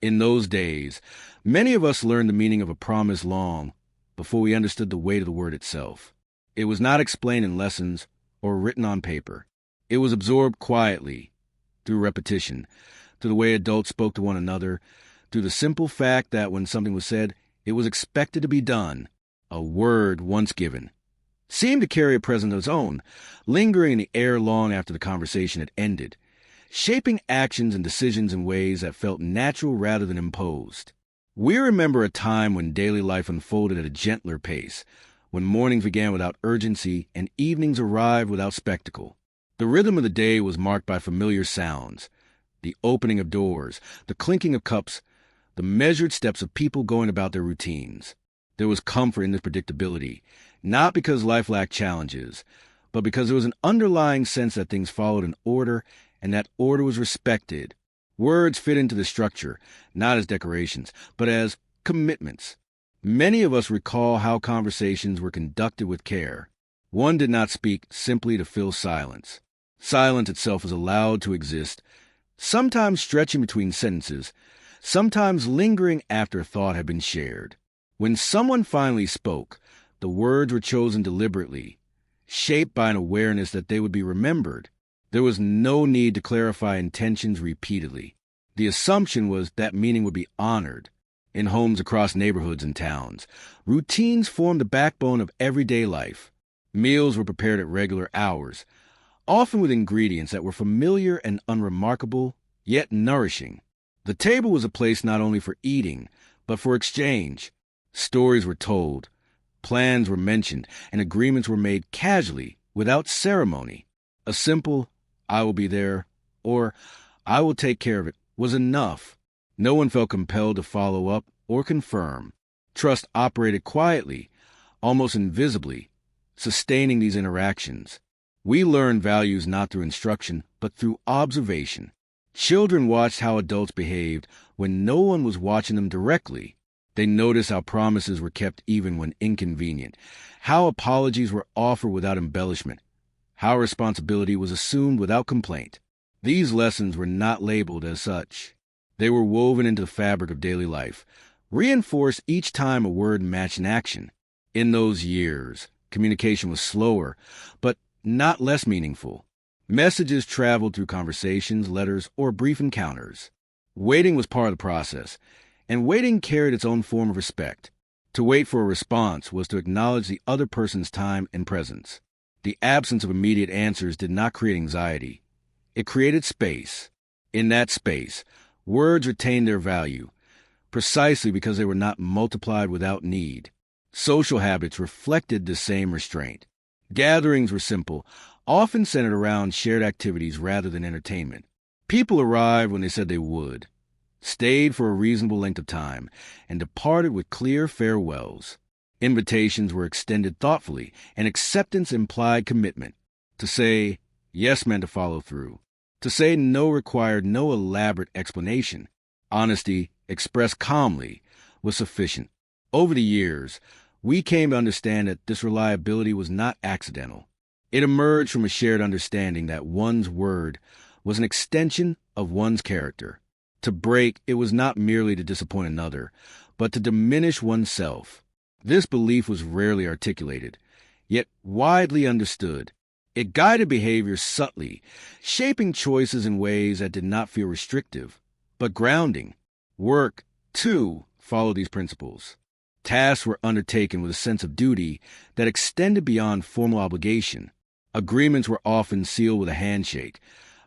In those days, many of us learned the meaning of a promise long before we understood the weight of the word itself. It was not explained in lessons or written on paper. It was absorbed quietly, through repetition, through the way adults spoke to one another, through the simple fact that when something was said, it was expected to be done. A word once given seemed to carry a presence of its own, lingering in the air long after the conversation had ended, shaping actions and decisions in ways that felt natural rather than imposed. We remember a time when daily life unfolded at a gentler pace, when mornings began without urgency and evenings arrived without spectacle. The rhythm of the day was marked by familiar sounds, the opening of doors, the clinking of cups, the measured steps of people going about their routines. There was comfort in this predictability, not because life lacked challenges, but because there was an underlying sense that things followed an order and that order was respected. Words fit into the structure, not as decorations, but as commitments. Many of us recall how conversations were conducted with care. One did not speak simply to fill silence. Silence itself was allowed to exist, sometimes stretching between sentences, sometimes lingering after a thought had been shared. When someone finally spoke, the words were chosen deliberately, shaped by an awareness that they would be remembered. There was no need to clarify intentions repeatedly. The assumption was that meaning would be honored. In homes across neighborhoods and towns, routines formed the backbone of everyday life. Meals were prepared at regular hours, often with ingredients that were familiar and unremarkable, yet nourishing. The table was a place not only for eating, but for exchange. Stories were told, plans were mentioned, and agreements were made casually, without ceremony. A simple, "I will be there," or "I will take care of it," was enough. No one felt compelled to follow up or confirm. Trust operated quietly, almost invisibly, sustaining these interactions. We learned values not through instruction, but through observation. Children watched how adults behaved when no one was watching them directly. They noticed how promises were kept even when inconvenient, how apologies were offered without embellishment, how responsibility was assumed without complaint. These lessons were not labeled as such. They were woven into the fabric of daily life, reinforced each time a word matched an action. In those years, communication was slower, but not less meaningful. Messages traveled through conversations, letters, or brief encounters. Waiting was part of the process, and waiting carried its own form of respect. To wait for a response was to acknowledge the other person's time and presence. The absence of immediate answers did not create anxiety. It created space. In that space, words retained their value, precisely because they were not multiplied without need. Social habits reflected the same restraint. Gatherings were simple, often centered around shared activities rather than entertainment. People arrived when they said they would, stayed for a reasonable length of time, and departed with clear farewells. Invitations were extended thoughtfully, and acceptance implied commitment. To say yes meant to follow through. To say no required no elaborate explanation. Honesty, expressed calmly, was sufficient. Over the years, we came to understand that this reliability was not accidental. It emerged from a shared understanding that one's word was an extension of one's character. To break, it was not merely to disappoint another, but to diminish oneself. This belief was rarely articulated, yet widely understood. It guided behavior subtly, shaping choices in ways that did not feel restrictive, but grounding. Work, too, followed these principles. Tasks were undertaken with a sense of duty that extended beyond formal obligation. Agreements were often sealed with a handshake,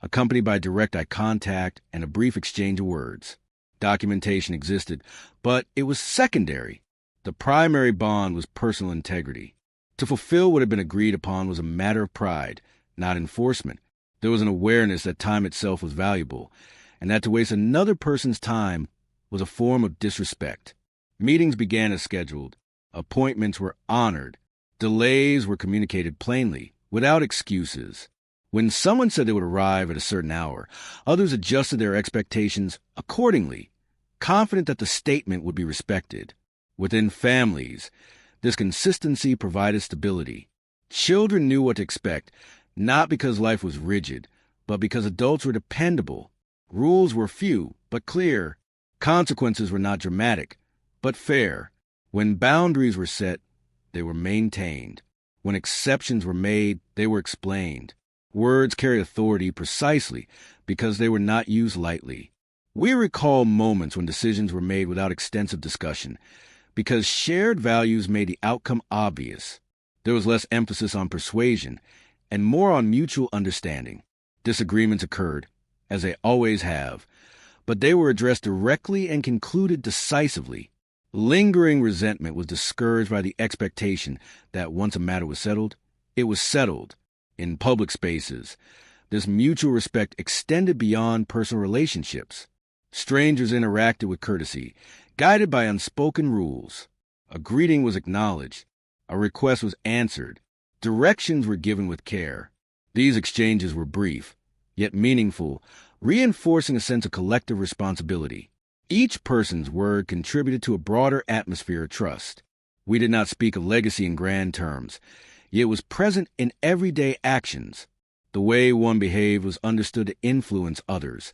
accompanied by direct eye contact and a brief exchange of words. Documentation existed, but it was secondary. The primary bond was personal integrity. To fulfill what had been agreed upon was a matter of pride, not enforcement. There was an awareness that time itself was valuable, and that to waste another person's time was a form of disrespect. Meetings began as scheduled. Appointments were honored. Delays were communicated plainly, without excuses. When someone said they would arrive at a certain hour, others adjusted their expectations accordingly, confident that the statement would be respected. Within families, this consistency provided stability. Children knew what to expect, not because life was rigid, but because adults were dependable. Rules were few, but clear. Consequences were not dramatic, but fair. When boundaries were set, they were maintained. When exceptions were made, they were explained. Words carry authority precisely because they were not used lightly. We recall moments when decisions were made without extensive discussion, because shared values made the outcome obvious. There was less emphasis on persuasion and more on mutual understanding. Disagreements occurred, as they always have, but they were addressed directly and concluded decisively. Lingering resentment was discouraged by the expectation that once a matter was settled, it was settled. In public spaces, this mutual respect extended beyond personal relationships. Strangers interacted with courtesy, guided by unspoken rules. A greeting was acknowledged. A request was answered. Directions were given with care. These exchanges were brief, yet meaningful, reinforcing a sense of collective responsibility. Each person's word contributed to a broader atmosphere of trust. We did not speak of legacy in grand terms, yet it was present in everyday actions. The way one behaved was understood to influence others,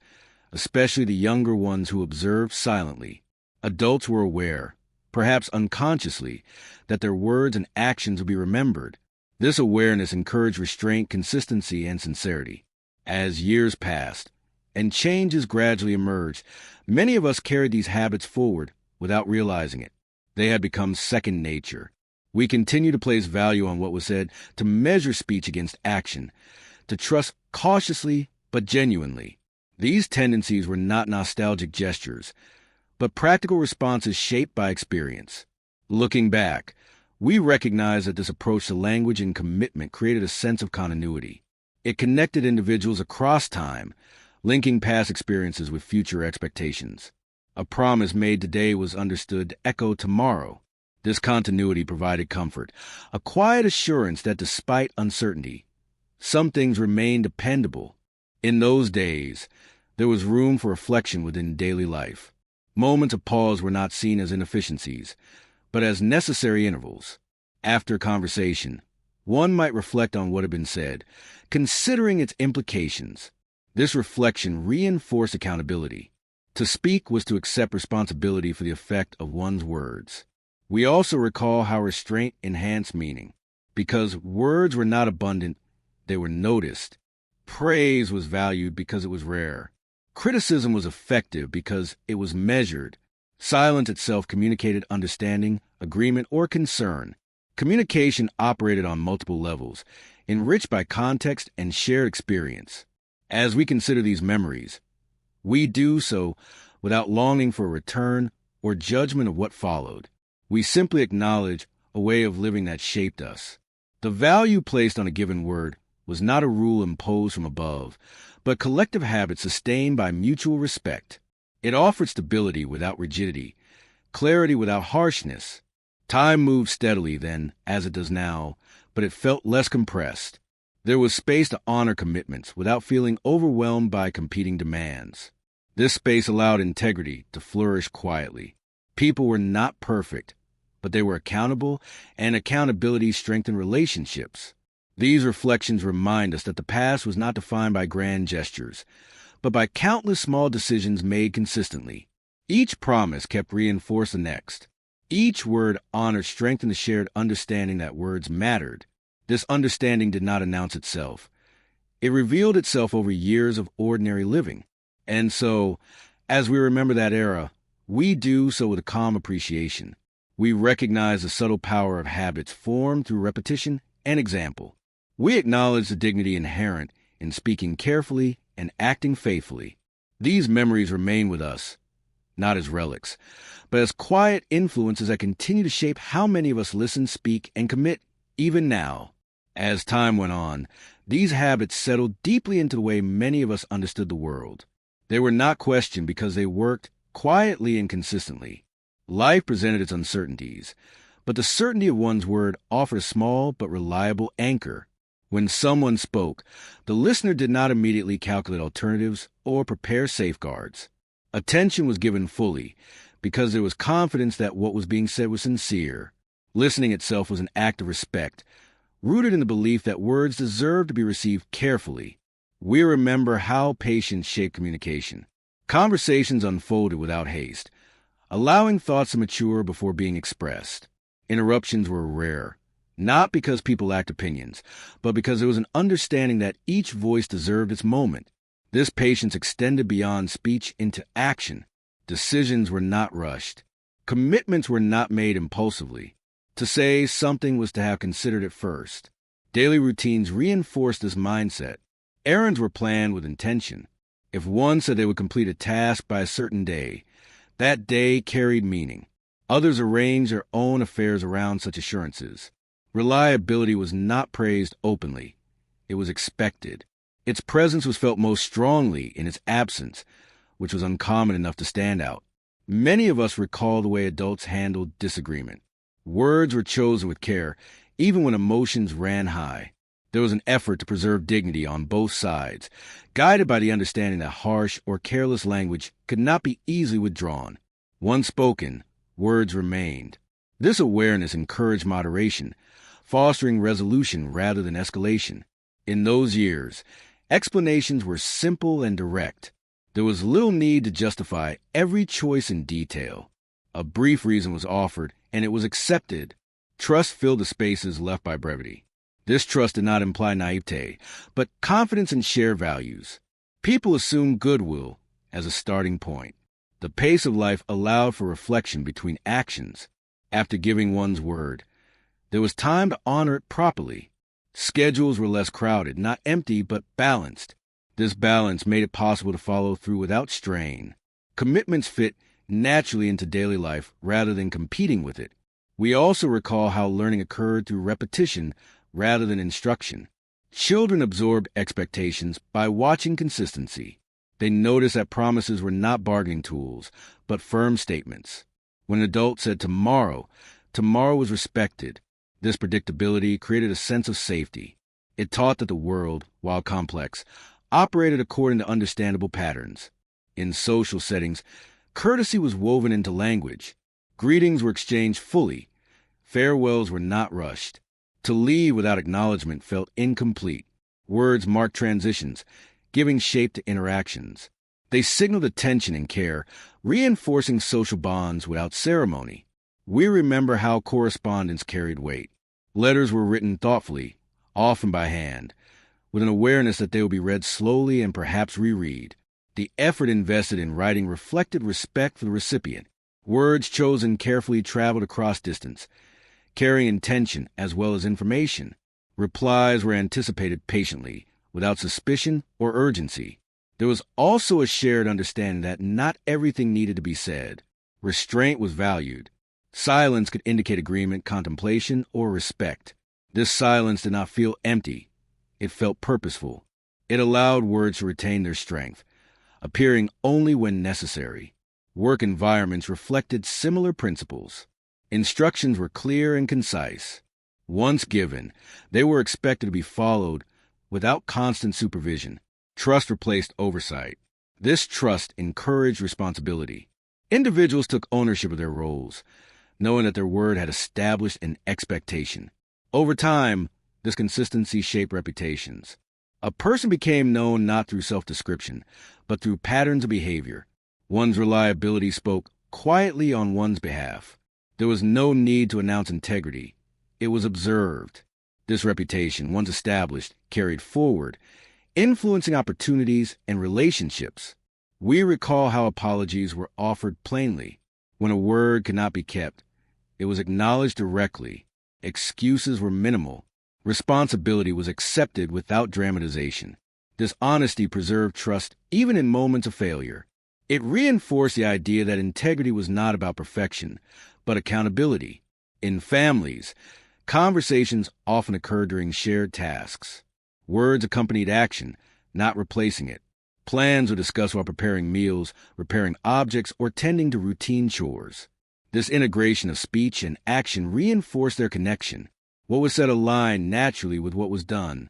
especially the younger ones who observed silently. Adults were aware, perhaps unconsciously, that their words and actions would be remembered. This awareness encouraged restraint, consistency, and sincerity. As years passed, and changes gradually emerged, many of us carried these habits forward without realizing it. They had become second nature. We continue to place value on what was said, to measure speech against action, to trust cautiously but genuinely. These tendencies were not nostalgic gestures, but practical responses shaped by experience. Looking back, we recognize that this approach to language and commitment created a sense of continuity. It connected individuals across time, linking past experiences with future expectations. A promise made today was understood to echo tomorrow. This continuity provided comfort, a quiet assurance that despite uncertainty, some things remained dependable. In those days, there was room for reflection within daily life. Moments of pause were not seen as inefficiencies, but as necessary intervals. After conversation, one might reflect on what had been said, considering its implications. This reflection reinforced accountability. To speak was to accept responsibility for the effect of one's words. We also recall how restraint enhanced meaning. Because words were not abundant, they were noticed. Praise was valued because it was rare. Criticism was effective because it was measured. Silence itself communicated understanding, agreement, or concern. Communication operated on multiple levels, enriched by context and shared experience. As we consider these memories, we do so without longing for a return or judgment of what followed. We simply acknowledge a way of living that shaped us. The value placed on a given word was not a rule imposed from above, but collective habit sustained by mutual respect. It offered stability without rigidity, clarity without harshness. Time moved steadily then, as it does now, but it felt less compressed. There was space to honor commitments without feeling overwhelmed by competing demands. This space allowed integrity to flourish quietly. People were not perfect, but they were accountable, and accountability strengthened relationships. These reflections remind us that the past was not defined by grand gestures, but by countless small decisions made consistently. Each promise kept reinforcing the next. Each word honored strengthened the shared understanding that words mattered. This understanding did not announce itself. It revealed itself over years of ordinary living. And so, as we remember that era, we do so with a calm appreciation. We recognize the subtle power of habits formed through repetition and example. We acknowledge the dignity inherent in speaking carefully and acting faithfully. These memories remain with us, not as relics, but as quiet influences that continue to shape how many of us listen, speak, and commit even now. As time went on, these habits settled deeply into the way many of us understood the world. They were not questioned because they worked quietly and consistently. Life presented its uncertainties, but the certainty of one's word offered a small but reliable anchor. When someone spoke, the listener did not immediately calculate alternatives or prepare safeguards. Attention was given fully because there was confidence that what was being said was sincere. Listening itself was an act of respect, rooted in the belief that words deserved to be received carefully. We remember how patience shaped communication. Conversations unfolded without haste, allowing thoughts to mature before being expressed. Interruptions were rare, not because people lacked opinions, but because there was an understanding that each voice deserved its moment. This patience extended beyond speech into action. Decisions were not rushed. Commitments were not made impulsively. To say something was to have considered it first. Daily routines reinforced this mindset. Errands were planned with intention. If one said they would complete a task by a certain day, that day carried meaning. Others arranged their own affairs around such assurances. Reliability was not praised openly. It was expected. Its presence was felt most strongly in its absence, which was uncommon enough to stand out. Many of us recall the way adults handled disagreement. Words were chosen with care, even when emotions ran high. There was an effort to preserve dignity on both sides, guided by the understanding that harsh or careless language could not be easily withdrawn. Once spoken, words remained. This awareness encouraged moderation, fostering resolution rather than escalation. In those years, explanations were simple and direct. There was little need to justify every choice in detail. A brief reason was offered, and it was accepted. Trust filled the spaces left by brevity. This trust did not imply naivete, but confidence in shared values. People assumed goodwill as a starting point. The pace of life allowed for reflection between actions. After giving one's word, there was time to honor it properly. Schedules were less crowded, not empty, but balanced. This balance made it possible to follow through without strain. Commitments fit naturally into daily life rather than competing with it. We also recall how learning occurred through repetition rather than instruction. Children absorbed expectations by watching consistency. They noticed that promises were not bargaining tools, but firm statements. When an adult said tomorrow, tomorrow was respected. This predictability created a sense of safety. It taught that the world, while complex, operated according to understandable patterns. In social settings, courtesy was woven into language. Greetings were exchanged fully. Farewells were not rushed. To leave without acknowledgement felt incomplete. Words marked transitions, giving shape to interactions. They signaled attention and care, reinforcing social bonds without ceremony. We remember how correspondence carried weight. Letters were written thoughtfully, often by hand, with an awareness that they would be read slowly and perhaps reread. The effort invested in writing reflected respect for the recipient. Words chosen carefully traveled across distance, carrying intention as well as information. Replies were anticipated patiently, without suspicion or urgency. There was also a shared understanding that not everything needed to be said. Restraint was valued. Silence could indicate agreement, contemplation, or respect. This silence did not feel empty. It felt purposeful. It allowed words to retain their strength, appearing only when necessary. Work environments reflected similar principles. Instructions were clear and concise. Once given, they were expected to be followed without constant supervision. Trust replaced oversight. This trust encouraged responsibility. Individuals took ownership of their roles, knowing that their word had established an expectation. Over time, this consistency shaped reputations. A person became known not through self-description, but through patterns of behavior. One's reliability spoke quietly on one's behalf. There was no need to announce integrity. It was observed. This reputation, once established, carried forward, influencing opportunities and relationships. We recall how apologies were offered plainly. When a word could not be kept, it was acknowledged directly. Excuses were minimal. Responsibility was accepted without dramatization. This honesty preserved trust even in moments of failure. It reinforced the idea that integrity was not about perfection, but accountability. In families, conversations often occurred during shared tasks. Words accompanied action, not replacing it. Plans were discussed while preparing meals, repairing objects, or tending to routine chores. This integration of speech and action reinforced their connection. What was said aligned naturally with what was done.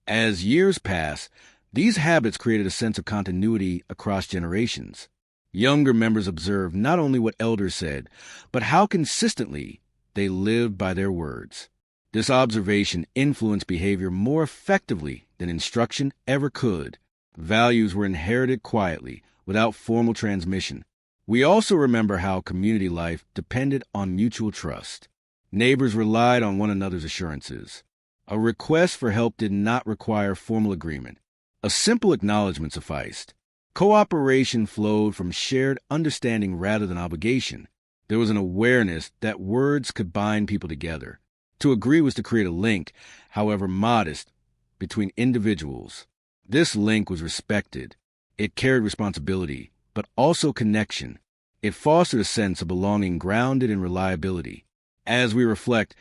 As years passed, these habits created a sense of continuity across generations. Younger members observed not only what elders said, but how consistently they lived by their words. This observation influenced behavior more effectively than instruction ever could. Values were inherited quietly, without formal transmission. We also remember how community life depended on mutual trust. Neighbors relied on one another's assurances. A request for help did not require formal agreement. A simple acknowledgement sufficed. Cooperation flowed from shared understanding rather than obligation. There was an awareness that words could bind people together. To agree was to create a link, however modest, between individuals. This link was respected. It carried responsibility, but also connection. It fostered a sense of belonging grounded in reliability. As we reflect,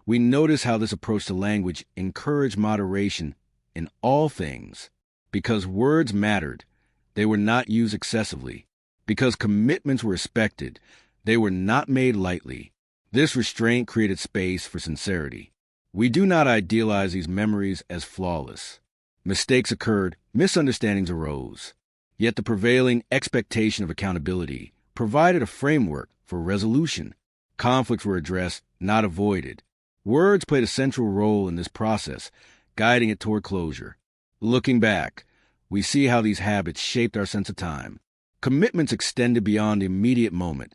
we notice how this approach to language encouraged moderation in all things. Because words mattered, they were not used excessively. Because commitments were respected, they were not made lightly. This restraint created space for sincerity. We do not idealize these memories as flawless. Mistakes occurred, misunderstandings arose. Yet the prevailing expectation of accountability provided a framework for resolution. Conflicts were addressed, not avoided. Words played a central role in this process, guiding it toward closure. Looking back, we see how these habits shaped our sense of time. Commitments extended beyond the immediate moment,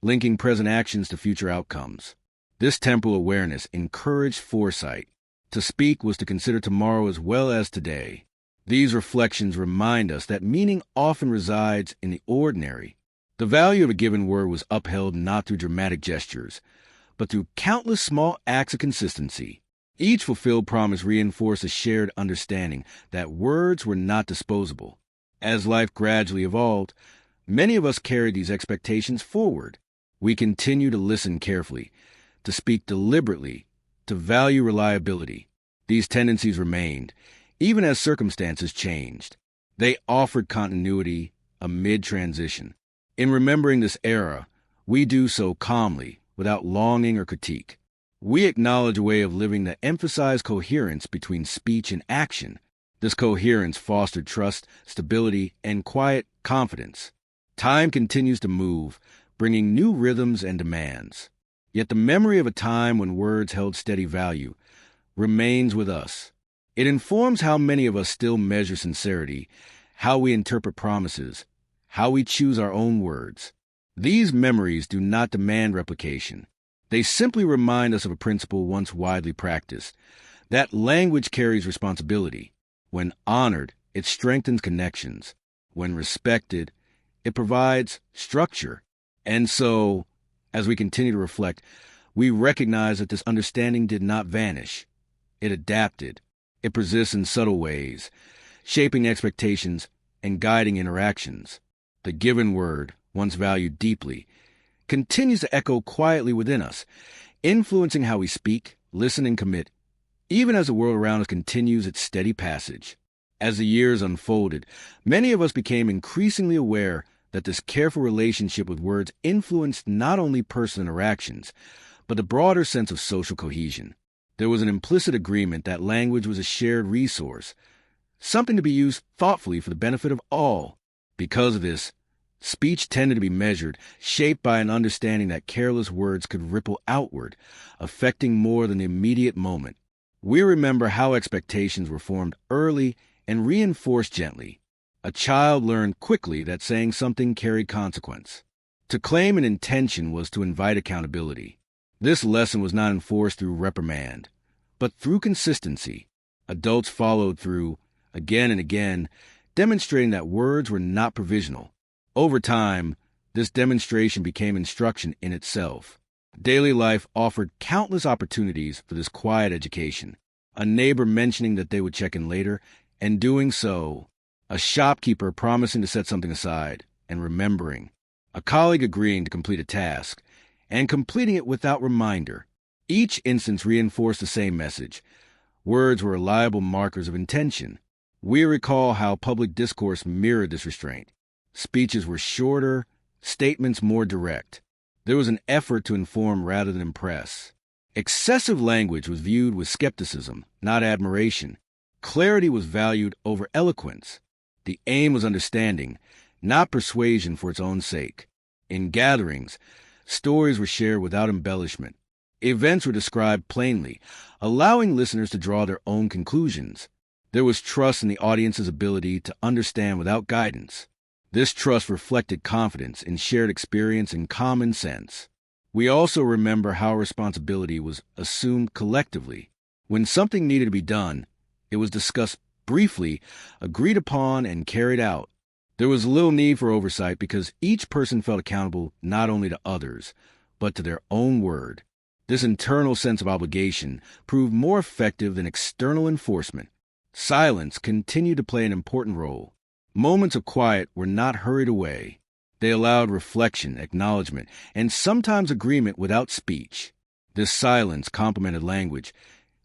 linking present actions to future outcomes. This temporal awareness encouraged foresight. To speak was to consider tomorrow as well as today. These reflections remind us that meaning often resides in the ordinary. The value of a given word was upheld not through dramatic gestures, but through countless small acts of consistency. Each fulfilled promise reinforced a shared understanding that words were not disposable. As life gradually evolved, many of us carried these expectations forward. We continue to listen carefully, to speak deliberately, to value reliability. These tendencies remained, even as circumstances changed. They offered continuity amid transition. In remembering this era, we do so calmly, without longing or critique. We acknowledge a way of living that emphasized coherence between speech and action. This coherence fostered trust, stability, and quiet confidence. Time continues to move, bringing new rhythms and demands. Yet the memory of a time when words held steady value remains with us. It informs how many of us still measure sincerity, how we interpret promises, how we choose our own words. These memories do not demand replication. They simply remind us of a principle once widely practiced, that language carries responsibility. When honored, it strengthens connections. When respected, it provides structure. And so, as we continue to reflect, we recognize that this understanding did not vanish. It adapted. It persists in subtle ways, shaping expectations and guiding interactions. The given word, once valued deeply, continues to echo quietly within us, influencing how we speak, listen, and commit, even as the world around us continues its steady passage. As the years unfolded, many of us became increasingly aware that this careful relationship with words influenced not only personal interactions, but the broader sense of social cohesion. There was an implicit agreement that language was a shared resource, something to be used thoughtfully for the benefit of all. Because of this, speech tended to be measured, shaped by an understanding that careless words could ripple outward, affecting more than the immediate moment. We remember how expectations were formed early and reinforced gently. A child learned quickly that saying something carried consequence. To claim an intention was to invite accountability. This lesson was not enforced through reprimand, but through consistency. Adults followed through, again and again, demonstrating that words were not provisional. Over time, this demonstration became instruction in itself. Daily life offered countless opportunities for this quiet education. A neighbor mentioning that they would check in later, and doing so. A shopkeeper promising to set something aside, and remembering. A colleague agreeing to complete a task, and completing it without reminder. Each instance reinforced the same message. Words were reliable markers of intention. We recall how public discourse mirrored this restraint. Speeches were shorter, statements more direct. There was an effort to inform rather than impress. Excessive language was viewed with skepticism, not admiration. Clarity was valued over eloquence. The aim was understanding, not persuasion for its own sake. In gatherings, stories were shared without embellishment. Events were described plainly, allowing listeners to draw their own conclusions. There was trust in the audience's ability to understand without guidance. This trust reflected confidence in shared experience and common sense. We also remember how responsibility was assumed collectively. When something needed to be done, it was discussed briefly, agreed upon, and carried out. There was little need for oversight because each person felt accountable not only to others, but to their own word. This internal sense of obligation proved more effective than external enforcement. Silence continued to play an important role. Moments of quiet were not hurried away. They allowed reflection, acknowledgement, and sometimes agreement without speech. This silence complemented language,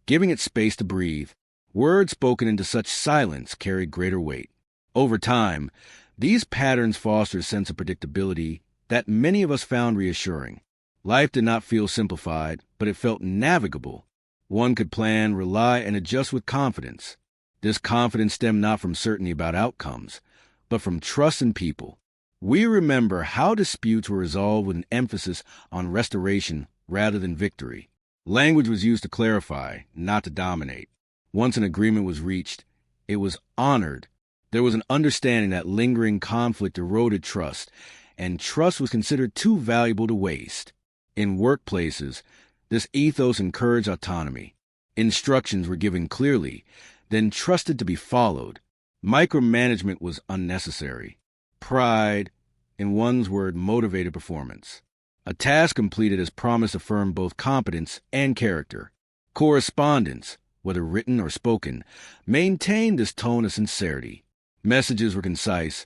giving it space to breathe. Words spoken into such silence carried greater weight. Over time, these patterns fostered a sense of predictability that many of us found reassuring. Life did not feel simplified, but it felt navigable. One could plan, rely, and adjust with confidence. This confidence stemmed not from certainty about outcomes, but from trust in people. We remember how disputes were resolved with an emphasis on restoration rather than victory. Language was used to clarify, not to dominate. Once an agreement was reached, it was honored. There was an understanding that lingering conflict eroded trust, and trust was considered too valuable to waste. In workplaces, this ethos encouraged autonomy. Instructions were given clearly, then trusted to be followed. Micromanagement was unnecessary. Pride, in one's word, motivated performance. A task completed as promise affirmed both competence and character. Correspondence, whether written or spoken, maintained this tone of sincerity. Messages were concise,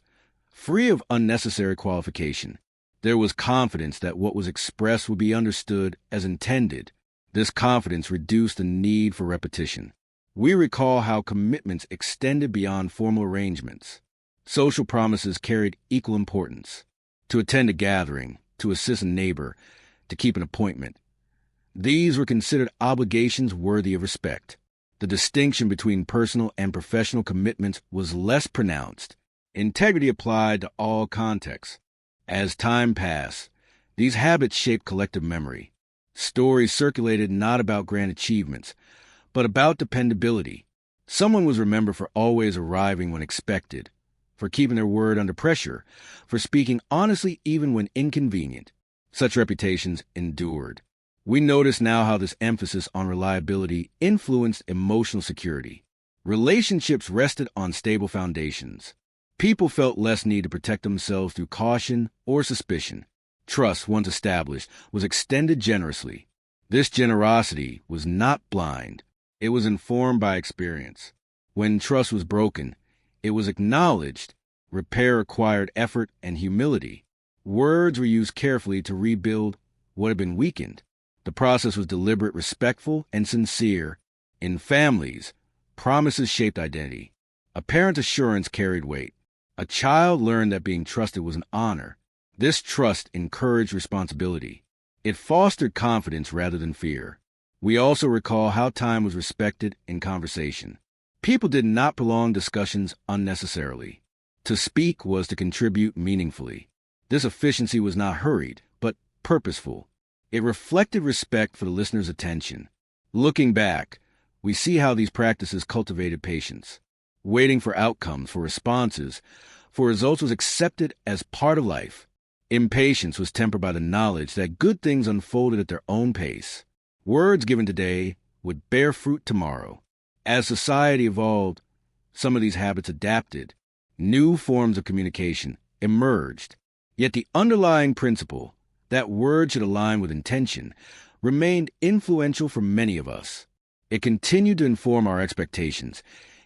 free of unnecessary qualification. There was confidence that what was expressed would be understood as intended. This confidence reduced the need for repetition. We recall how commitments extended beyond formal arrangements. Social promises carried equal importance. To attend a gathering, to assist a neighbor, to keep an appointment. These were considered obligations worthy of respect. The distinction between personal and professional commitments was less pronounced. Integrity applied to all contexts. As time passed, these habits shaped collective memory. Stories circulated not about grand achievements, but about dependability. Someone was remembered for always arriving when expected, for keeping their word under pressure, for speaking honestly even when inconvenient. Such reputations endured. We notice now how this emphasis on reliability influenced emotional security. Relationships rested on stable foundations. People felt less need to protect themselves through caution or suspicion. Trust, once established, was extended generously. This generosity was not blind. It was informed by experience. When trust was broken, it was acknowledged. Repair required effort and humility. Words were used carefully to rebuild what had been weakened. The process was deliberate, respectful, and sincere. In families, promises shaped identity. A parent's assurance carried weight. A child learned that being trusted was an honor. This trust encouraged responsibility. It fostered confidence rather than fear. We also recall how time was respected in conversation. People did not prolong discussions unnecessarily. To speak was to contribute meaningfully. This efficiency was not hurried, but purposeful. It reflected respect for the listener's attention. Looking back, we see how these practices cultivated patience. Waiting for outcomes, for responses, for results was accepted as part of life. Impatience was tempered by the knowledge that good things unfolded at their own pace. Words given today would bear fruit tomorrow. As society evolved, some of these habits adapted. New forms of communication emerged. Yet the underlying principle, that words should align with intention, remained influential for many of us. It continued to inform our expectations,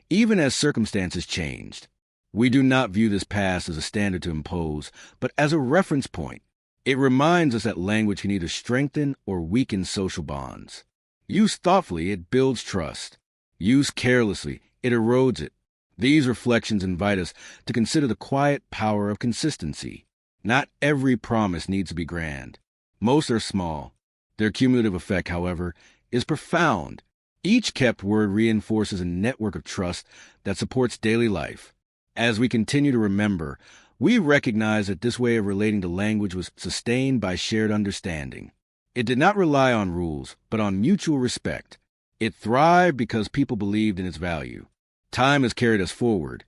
even as circumstances changed. We do not view this past as a standard to impose, but as a reference point. It reminds us that language can either strengthen or weaken social bonds. Used thoughtfully, it builds trust. Used carelessly, it erodes it. These reflections invite us to consider the quiet power of consistency. Not every promise needs to be grand. Most are small. Their cumulative effect, however, is profound. Each kept word reinforces a network of trust that supports daily life. As we continue to remember, we recognize that this way of relating to language was sustained by shared understanding. It did not rely on rules, but on mutual respect. It thrived because people believed in its value. Time has carried us forward.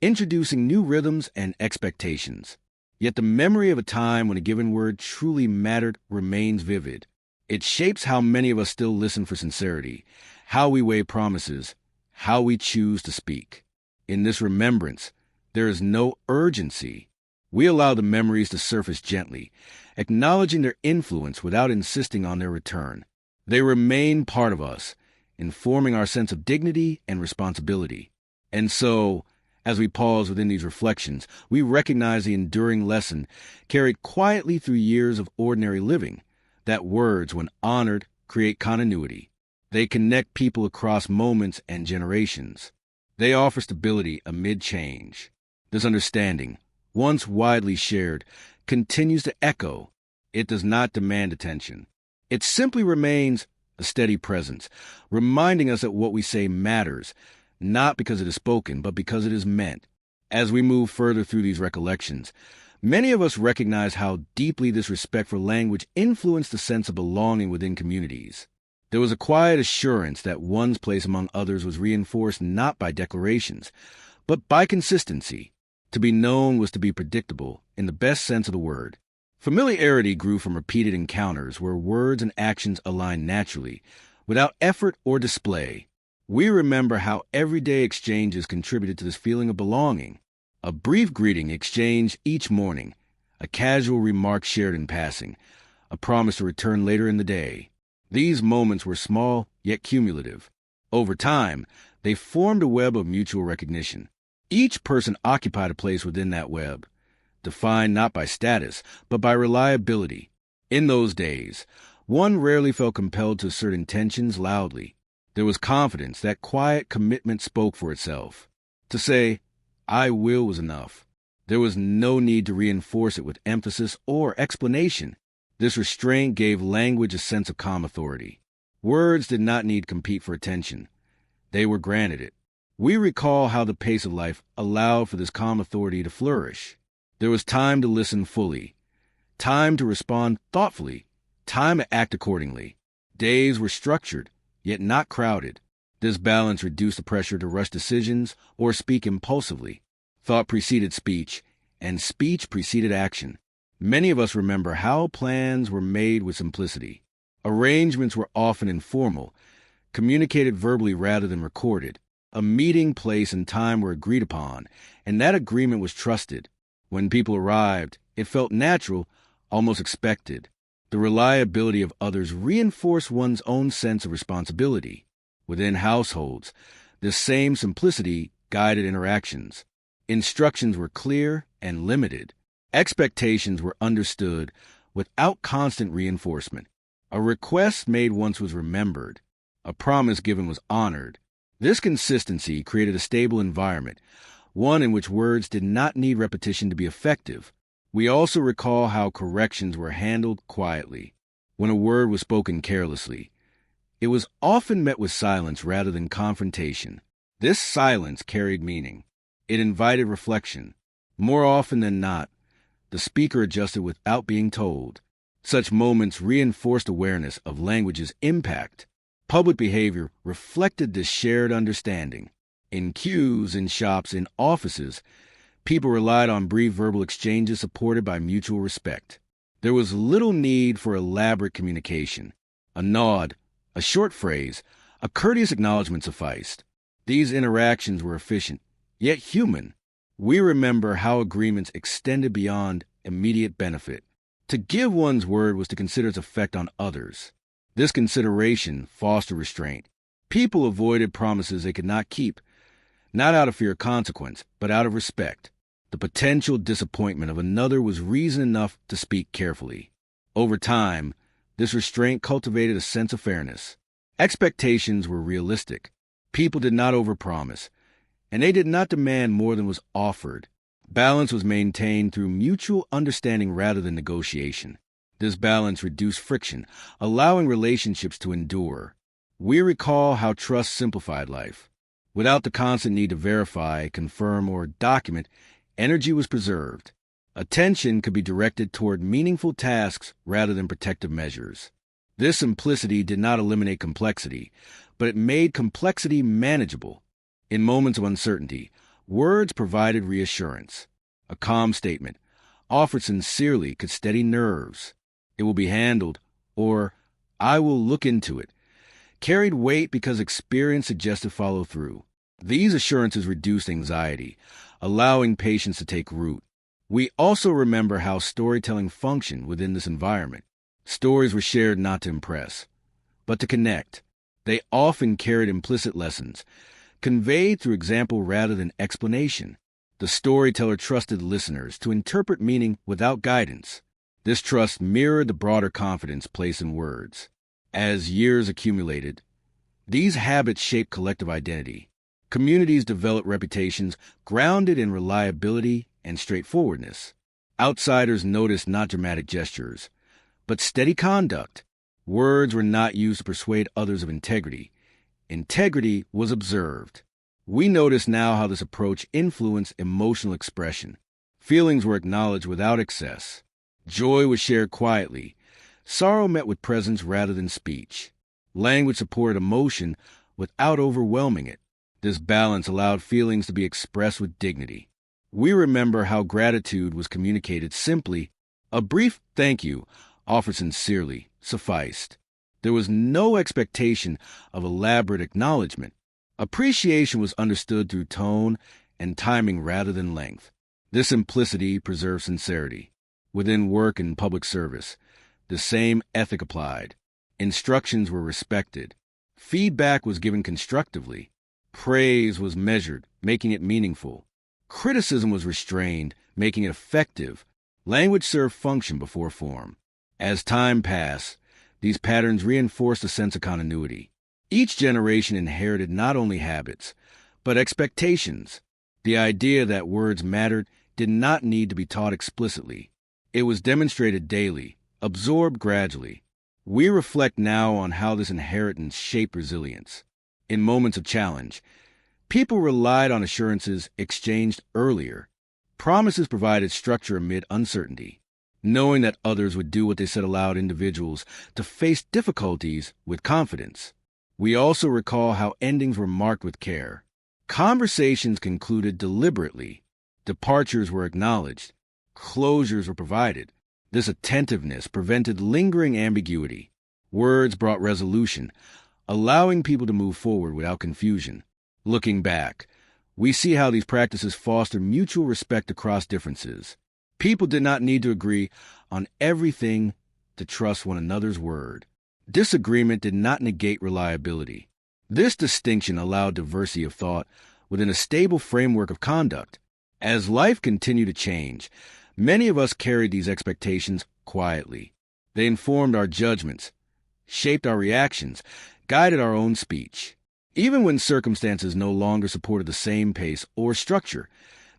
introducing new rhythms and expectations. Yet the memory of a time when a given word truly mattered remains vivid. It shapes how many of us still listen for sincerity, how we weigh promises, how we choose to speak. In this remembrance, there is no urgency. We allow the memories to surface gently, acknowledging their influence without insisting on their return. They remain part of us, informing our sense of dignity and responsibility. And so, as we pause within these reflections, we recognize the enduring lesson carried quietly through years of ordinary living, that words, when honored, create continuity. They connect people across moments and generations. They offer stability amid change. This understanding, once widely shared, continues to echo. It does not demand attention. It simply remains a steady presence, reminding us that what we say matters, not because it is spoken, but because it is meant. As we move further through these recollections, many of us recognize how deeply this respect for language influenced the sense of belonging within communities. There was a quiet assurance that one's place among others was reinforced not by declarations, but by consistency. To be known was to be predictable, in the best sense of the word. Familiarity grew from repeated encounters where words and actions aligned naturally, without effort or display. We remember how everyday exchanges contributed to this feeling of belonging. A brief greeting exchanged each morning, a casual remark shared in passing, a promise to return later in the day. These moments were small, yet cumulative. Over time, they formed a web of mutual recognition. Each person occupied a place within that web, defined not by status, but by reliability. In those days, one rarely felt compelled to assert intentions loudly. There was confidence. That quiet commitment spoke for itself. To say, "I will," was enough. There was no need to reinforce it with emphasis or explanation. This restraint gave language a sense of calm authority. Words did not need to compete for attention. They were granted it. We recall how the pace of life allowed for this calm authority to flourish. There was time to listen fully, time to respond thoughtfully, time to act accordingly. Days were structured, yet not crowded. This balance reduced the pressure to rush decisions or speak impulsively. Thought preceded speech, and speech preceded action. Many of us remember how plans were made with simplicity. Arrangements were often informal, communicated verbally rather than recorded. A meeting, place, and time were agreed upon, and that agreement was trusted. When people arrived, it felt natural, almost expected. The reliability of others reinforced one's own sense of responsibility. Within households, this same simplicity guided interactions. Instructions were clear and limited. Expectations were understood without constant reinforcement. A request made once was remembered. A promise given was honored. This consistency created a stable environment, one in which words did not need repetition to be effective. We also recall how corrections were handled quietly. When a word was spoken carelessly, it was often met with silence rather than confrontation. This silence carried meaning. It invited reflection. More often than not, the speaker adjusted without being told. Such moments reinforced awareness of language's impact. Public behavior reflected this shared understanding. In queues, in shops, in offices, people relied on brief verbal exchanges supported by mutual respect. There was little need for elaborate communication. A nod, a short phrase, a courteous acknowledgement sufficed. These interactions were efficient, yet human. We remember how agreements extended beyond immediate benefit. To give one's word was to consider its effect on others. This consideration fostered restraint. People avoided promises they could not keep, not out of fear of consequence, but out of respect. The potential disappointment of another was reason enough to speak carefully. Over time, this restraint cultivated a sense of fairness. Expectations were realistic. People did not overpromise, and they did not demand more than was offered. Balance was maintained through mutual understanding rather than negotiation. This balance reduced friction, allowing relationships to endure. We recall how trust simplified life. Without the constant need to verify, confirm, or document, energy was preserved. Attention could be directed toward meaningful tasks rather than protective measures. This simplicity did not eliminate complexity, but it made complexity manageable. In moments of uncertainty, Words provided reassurance. A calm statement, offered sincerely, could steady nerves. It will be handled, or I will look into it, carried weight because experience suggested follow through. These assurances reduced anxiety, allowing patients to take root. We also remember how storytelling functioned within this environment. Stories were shared not to impress, but to connect. They often carried implicit lessons, conveyed through example rather than explanation. The storyteller trusted listeners to interpret meaning without guidance. This trust mirrored the broader confidence placed in words. As years accumulated, these habits shaped collective identity. Communities developed reputations grounded in reliability and straightforwardness. Outsiders noticed not dramatic gestures, but steady conduct. Words were not used to persuade others of integrity. Integrity was observed. We notice now how this approach influenced emotional expression. Feelings were acknowledged without excess. Joy was shared quietly. Sorrow met with presence rather than speech. Language supported emotion without overwhelming it. This balance allowed feelings to be expressed with dignity. We remember how gratitude was communicated simply. A brief thank you, offered sincerely, sufficed. There was no expectation of elaborate acknowledgement. Appreciation was understood through tone and timing rather than length. This simplicity preserved sincerity. Within work and public service, the same ethic applied. Instructions were respected. Feedback was given constructively. Praise was measured, making it meaningful. Criticism was restrained, making it effective. Language served function before form. As time passed, these patterns reinforced a sense of continuity. Each generation inherited not only habits, but expectations. The idea that words mattered did not need to be taught explicitly. It was demonstrated daily, absorbed gradually. We reflect now on how this inheritance shaped resilience. In moments of challenge, people relied on assurances exchanged earlier. Promises provided structure amid uncertainty. Knowing that others would do what they said allowed individuals to face difficulties with confidence. We also recall how endings were marked with care. Conversations concluded deliberately. Departures were acknowledged. Closures were provided. This attentiveness prevented lingering ambiguity. Words brought resolution, allowing people to move forward without confusion. Looking back, we see how these practices foster mutual respect across differences. People did not need to agree on everything to trust one another's word. Disagreement did not negate reliability. This distinction allowed diversity of thought within a stable framework of conduct. As life continued to change, many of us carried these expectations quietly. They informed our judgments, shaped our reactions, guided our own speech. Even when circumstances no longer supported the same pace or structure,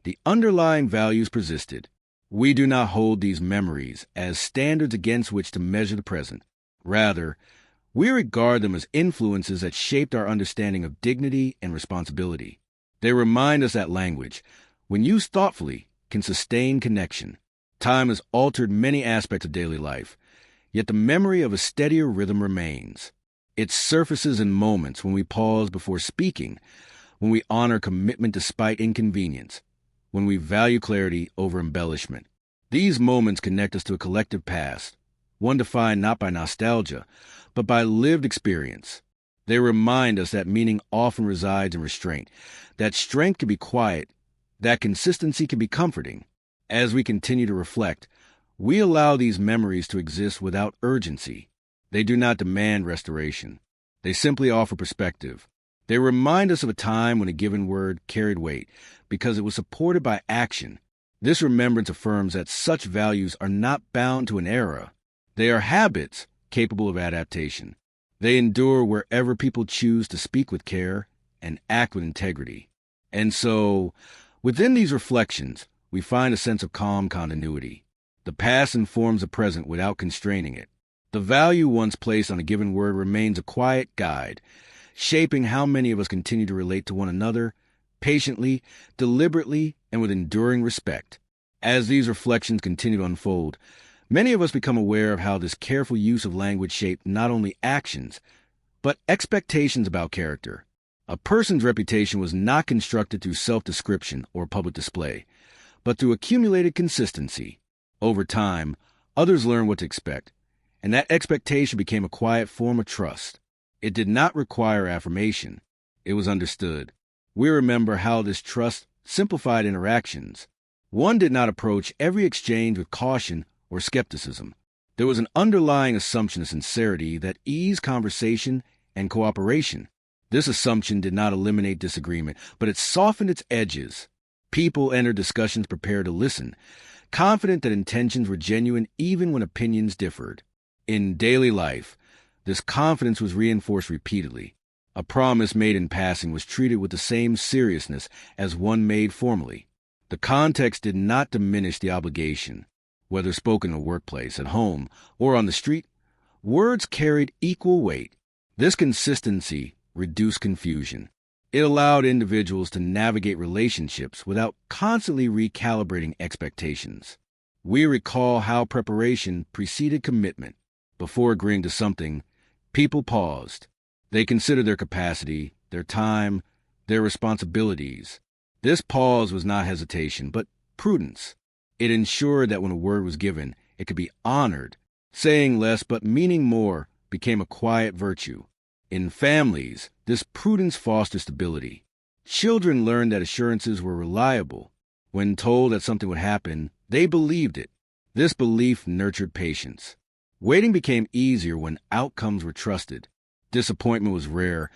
the underlying values persisted. We do not hold these memories as standards against which to measure the present. Rather, we regard them as influences that shaped our understanding of dignity and responsibility. They remind us that language, when used thoughtfully, can sustain connection. Time has altered many aspects of daily life, yet the memory of a steadier rhythm remains. It surfaces in moments when we pause before speaking, when we honor commitment despite inconvenience, when we value clarity over embellishment. These moments connect us to a collective past, one defined not by nostalgia, but by lived experience. They remind us that meaning often resides in restraint, that strength can be quiet, that consistency can be comforting. As we continue to reflect, we allow these memories to exist without urgency. They do not demand restoration. They simply offer perspective. They remind us of a time when a given word carried weight because it was supported by action. This remembrance affirms that such values are not bound to an era. They are habits capable of adaptation. They endure wherever people choose to speak with care and act with integrity. And so, within these reflections, we find a sense of calm continuity. The past informs the present without constraining it. The value once placed on a given word remains a quiet guide, shaping how many of us continue to relate to one another, patiently, deliberately, and with enduring respect. As these reflections continue to unfold, many of us become aware of how this careful use of language shaped not only actions, but expectations about character. A person's reputation was not constructed through self-description or public display, but through accumulated consistency. Over time, others learned what to expect, and that expectation became a quiet form of trust. It did not require affirmation. It was understood. We remember how this trust simplified interactions. One did not approach every exchange with caution or skepticism. There was an underlying assumption of sincerity that eased conversation and cooperation. This assumption did not eliminate disagreement, but it softened its edges. People entered discussions prepared to listen, confident that intentions were genuine even when opinions differed. In daily life, this confidence was reinforced repeatedly. A promise made in passing was treated with the same seriousness as one made formally. The context did not diminish the obligation. Whether spoken in a workplace, at home, or on the street, words carried equal weight. This consistency reduced confusion. It allowed individuals to navigate relationships without constantly recalibrating expectations. We recall how preparation preceded commitment. Before agreeing to something, people paused. They considered their capacity, their time, their responsibilities. This pause was not hesitation, but prudence. It ensured that when a word was given, it could be honored. Saying less but meaning more became a quiet virtue. In families, this prudence fostered stability. Children learned that assurances were reliable. When told that something would happen, they believed it. This belief nurtured patience. Waiting became easier when outcomes were trusted. Disappointment was rare,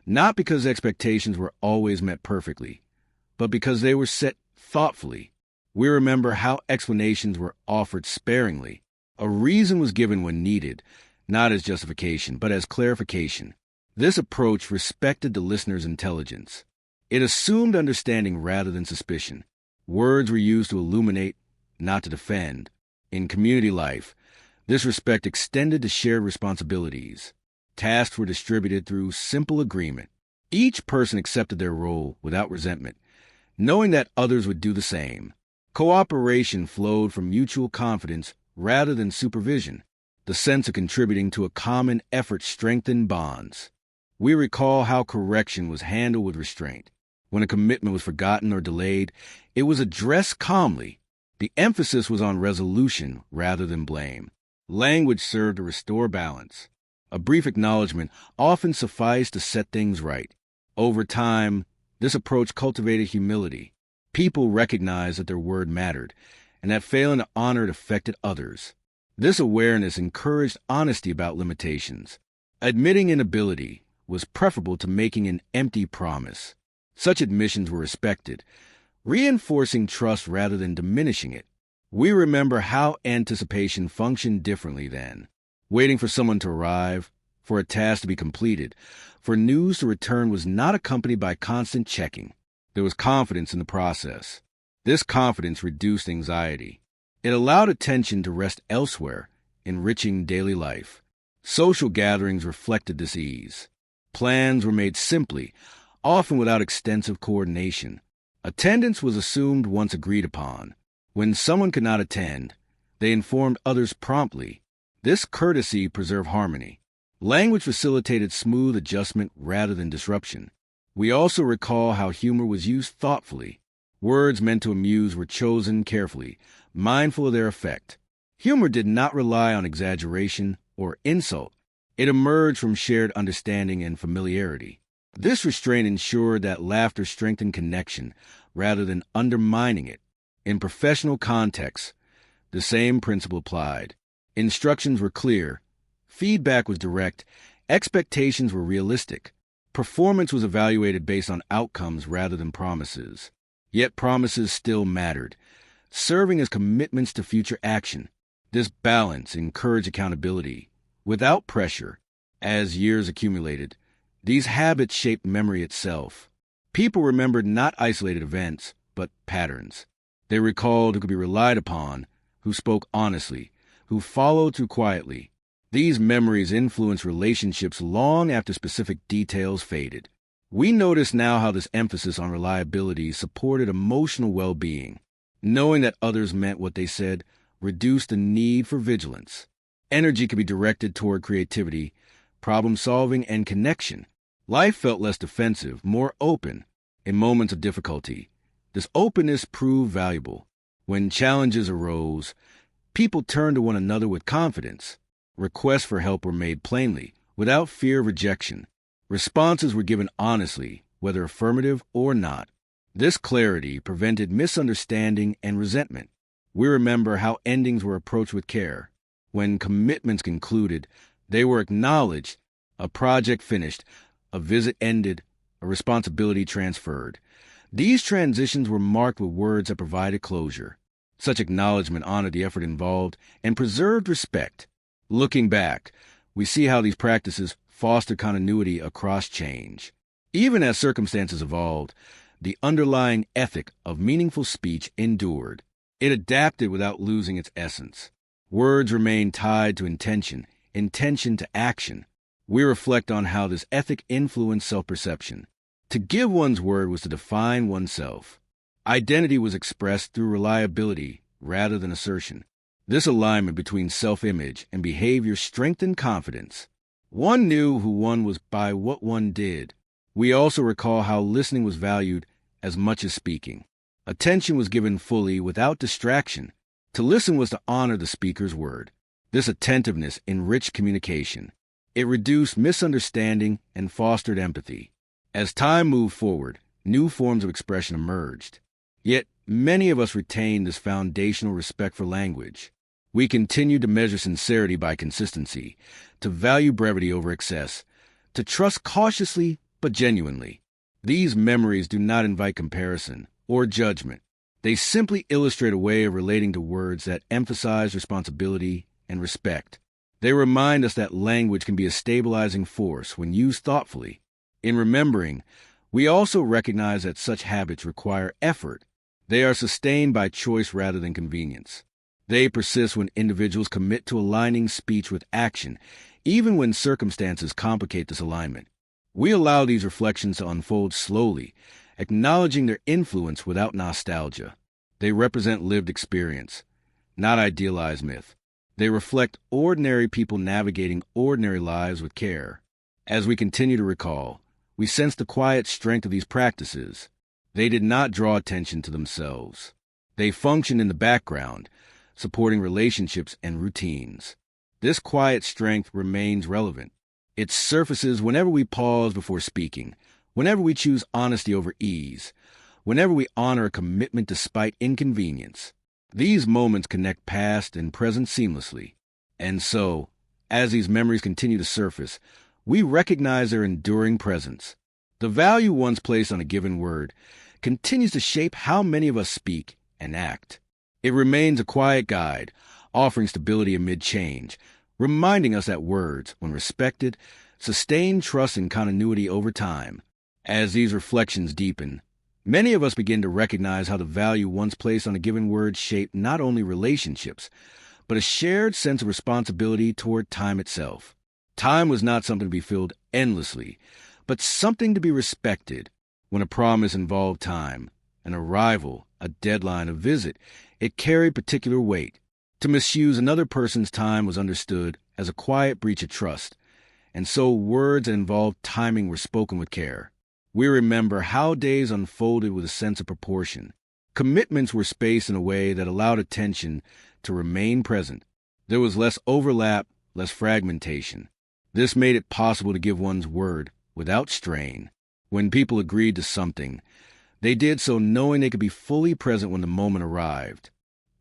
not because expectations were always met perfectly, but because they were set thoughtfully. We remember how explanations were offered sparingly. A reason was given when needed, not as justification, but as clarification. This approach respected the listener's intelligence. It assumed understanding rather than suspicion. Words were used to illuminate, not to defend. In community life, this respect extended to shared responsibilities. Tasks were distributed through simple agreement. Each person accepted their role without resentment, knowing that others would do the same. Cooperation flowed from mutual confidence rather than supervision. The sense of contributing to a common effort strengthened bonds. We recall how correction was handled with restraint. When a commitment was forgotten or delayed, it was addressed calmly. The emphasis was on resolution rather than blame. Language served to restore balance. A brief acknowledgement often sufficed to set things right. Over time, this approach cultivated humility. People recognized that their word mattered, and that failing to honor it affected others. This awareness encouraged honesty about limitations. Admitting inability was preferable to making an empty promise. Such admissions were respected, reinforcing trust rather than diminishing it. We remember how anticipation functioned differently then. Waiting for someone to arrive, for a task to be completed, for news to return was not accompanied by constant checking. There was confidence in the process. This confidence reduced anxiety. It allowed attention to rest elsewhere, enriching daily life. Social gatherings reflected this ease. Plans were made simply, often without extensive coordination. Attendance was assumed once agreed upon. When someone could not attend, they informed others promptly. This courtesy preserved harmony. Language facilitated smooth adjustment rather than disruption. We also recall how humor was used thoughtfully. Words meant to amuse were chosen carefully, mindful of their effect. Humor did not rely on exaggeration or insult. It emerged from shared understanding and familiarity. This restraint ensured that laughter strengthened connection rather than undermining it. In professional contexts, the same principle applied. Instructions were clear, feedback was direct, expectations were realistic. Performance was evaluated based on outcomes rather than promises. Yet promises still mattered, serving as commitments to future action. This balance encouraged accountability. Without pressure, as years accumulated, these habits shaped memory itself. People remembered not isolated events, but patterns. They recalled who could be relied upon, who spoke honestly, who followed through quietly. These memories influenced relationships long after specific details faded. We notice now how this emphasis on reliability supported emotional well-being. Knowing that others meant what they said reduced the need for vigilance. Energy could be directed toward creativity, problem-solving, and connection. Life felt less defensive, more open. In moments of difficulty, this openness proved valuable. When challenges arose, people turned to one another with confidence. Requests for help were made plainly, without fear of rejection. Responses were given honestly, whether affirmative or not. This clarity prevented misunderstanding and resentment. We remember how endings were approached with care. When commitments concluded, they were acknowledged, a project finished, a visit ended, a responsibility transferred. These transitions were marked with words that provided closure. Such acknowledgement honored the effort involved and preserved respect. Looking back, we see how these practices fostered continuity across change. Even as circumstances evolved, the underlying ethic of meaningful speech endured. It adapted without losing its essence. Words remained tied to intention, intention to action. We reflect on how this ethic influenced self-perception. To give one's word was to define oneself. Identity was expressed through reliability rather than assertion. This alignment between self-image and behavior strengthened confidence. One knew who one was by what one did. We also recall how listening was valued as much as speaking. Attention was given fully without distraction. To listen was to honor the speaker's word. This attentiveness enriched communication. It reduced misunderstanding and fostered empathy. As time moved forward, new forms of expression emerged. Yet, many of us retained this foundational respect for language. We continued to measure sincerity by consistency, to value brevity over excess, to trust cautiously but genuinely. These memories do not invite comparison or judgment. They simply illustrate a way of relating to words that emphasize responsibility and respect. They remind us that language can be a stabilizing force when used thoughtfully. In remembering, we also recognize that such habits require effort. They are sustained by choice rather than convenience. They persist when individuals commit to aligning speech with action, even when circumstances complicate this alignment. We allow these reflections to unfold slowly, acknowledging their influence without nostalgia. They represent lived experience, not idealized myth. They reflect ordinary people navigating ordinary lives with care. As we continue to recall, we sense the quiet strength of these practices. They did not draw attention to themselves. They functioned in the background, supporting relationships and routines. This quiet strength remains relevant. It surfaces whenever we pause before speaking, whenever we choose honesty over ease, whenever we honor a commitment despite inconvenience. These moments connect past and present seamlessly. And so, as these memories continue to surface, we recognize their enduring presence. The value once placed on a given word continues to shape how many of us speak and act. It remains a quiet guide, offering stability amid change, reminding us that words, when respected, sustain trust and continuity over time. As these reflections deepen, many of us begin to recognize how the value once placed on a given word shaped not only relationships, but a shared sense of responsibility toward time itself. Time was not something to be filled endlessly, but something to be respected. When a promise involved time, an arrival, a deadline, a visit, it carried particular weight. To misuse another person's time was understood as a quiet breach of trust, and so words that involved timing were spoken with care. We remember how days unfolded with a sense of proportion. Commitments were spaced in a way that allowed attention to remain present. There was less overlap, less fragmentation. This made it possible to give one's word without strain. When people agreed to something, they did so knowing they could be fully present when the moment arrived.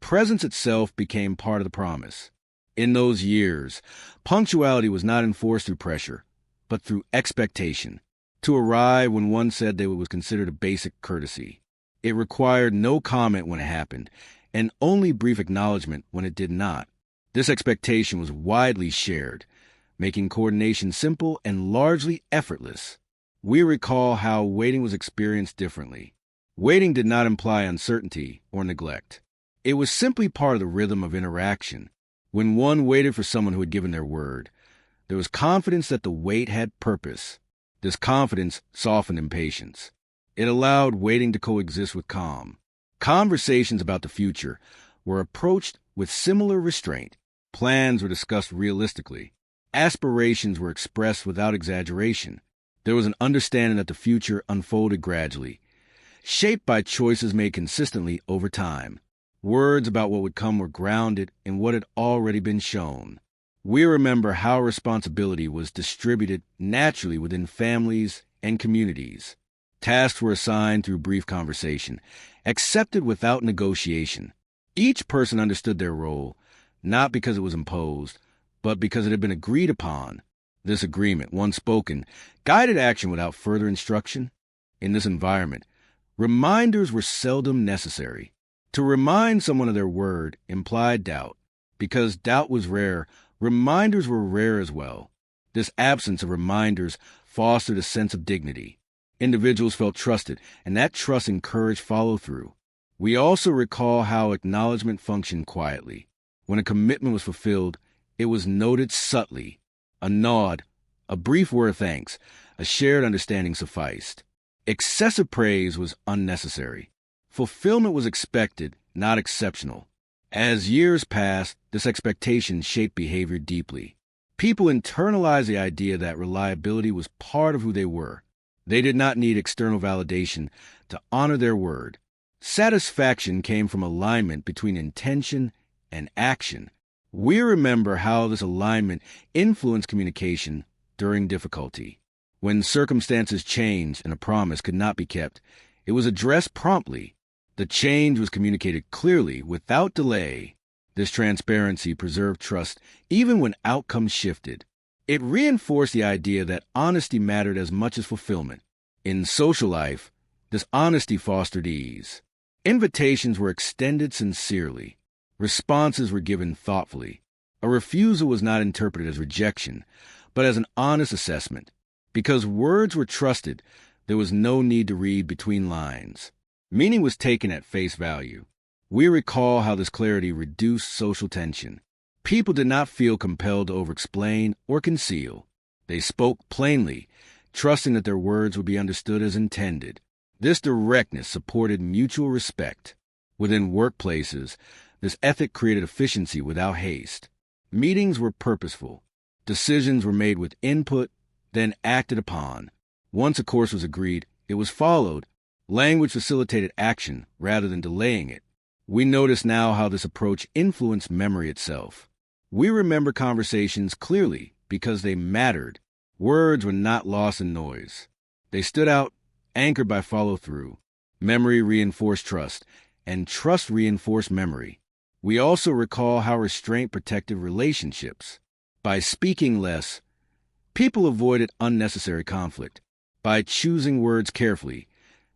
Presence itself became part of the promise. In those years, punctuality was not enforced through pressure, but through expectation. To arrive when one said they was considered a basic courtesy. It required no comment when it happened, and only brief acknowledgement when it did not. This expectation was widely shared, making coordination simple and largely effortless. We recall how waiting was experienced differently. Waiting did not imply uncertainty or neglect. It was simply part of the rhythm of interaction. When one waited for someone who had given their word, there was confidence that the wait had purpose. This confidence softened impatience. It allowed waiting to coexist with calm. Conversations about the future were approached with similar restraint. Plans were discussed realistically. Aspirations were expressed without exaggeration. There was an understanding that the future unfolded gradually, shaped by choices made consistently over time. Words about what would come were grounded in what had already been shown. We remember how responsibility was distributed naturally within families and communities. Tasks were assigned through brief conversation, accepted without negotiation. Each person understood their role, not because it was imposed, but because it had been agreed upon. This agreement, once spoken, guided action without further instruction. In this environment, reminders were seldom necessary. To remind someone of their word implied doubt. Because doubt was rare, reminders were rare as well. This absence of reminders fostered a sense of dignity. Individuals felt trusted, and that trust encouraged follow-through. We also recall how acknowledgement functioned quietly. When a commitment was fulfilled, it was noted subtly. A nod, a brief word of thanks, a shared understanding sufficed. Excessive praise was unnecessary. Fulfillment was expected, not exceptional. As years passed, this expectation shaped behavior deeply. People internalized the idea that reliability was part of who they were. They did not need external validation to honor their word. Satisfaction came from alignment between intention and action. We remember how this alignment influenced communication during difficulty. When circumstances changed and a promise could not be kept, it was addressed promptly. The change was communicated clearly, without delay. This transparency preserved trust even when outcomes shifted. It reinforced the idea that honesty mattered as much as fulfillment. In social life, this honesty fostered ease. Invitations were extended sincerely. Responses were given thoughtfully. A refusal was not interpreted as rejection, but as an honest assessment. Because words were trusted, there was no need to read between lines. Meaning was taken at face value. We recall how this clarity reduced social tension. People did not feel compelled to over-explain or conceal. They spoke plainly, trusting that their words would be understood as intended. This directness supported mutual respect. Within workplaces, this ethic created efficiency without haste. Meetings were purposeful. Decisions were made with input, then acted upon. Once a course was agreed, it was followed. Language facilitated action rather than delaying it. We notice now how this approach influenced memory itself. We remember conversations clearly because they mattered. Words were not lost in noise. They stood out, anchored by follow-through. Memory reinforced trust, and trust reinforced memory. We also recall how restraint protected relationships. By speaking less, people avoided unnecessary conflict. By choosing words carefully,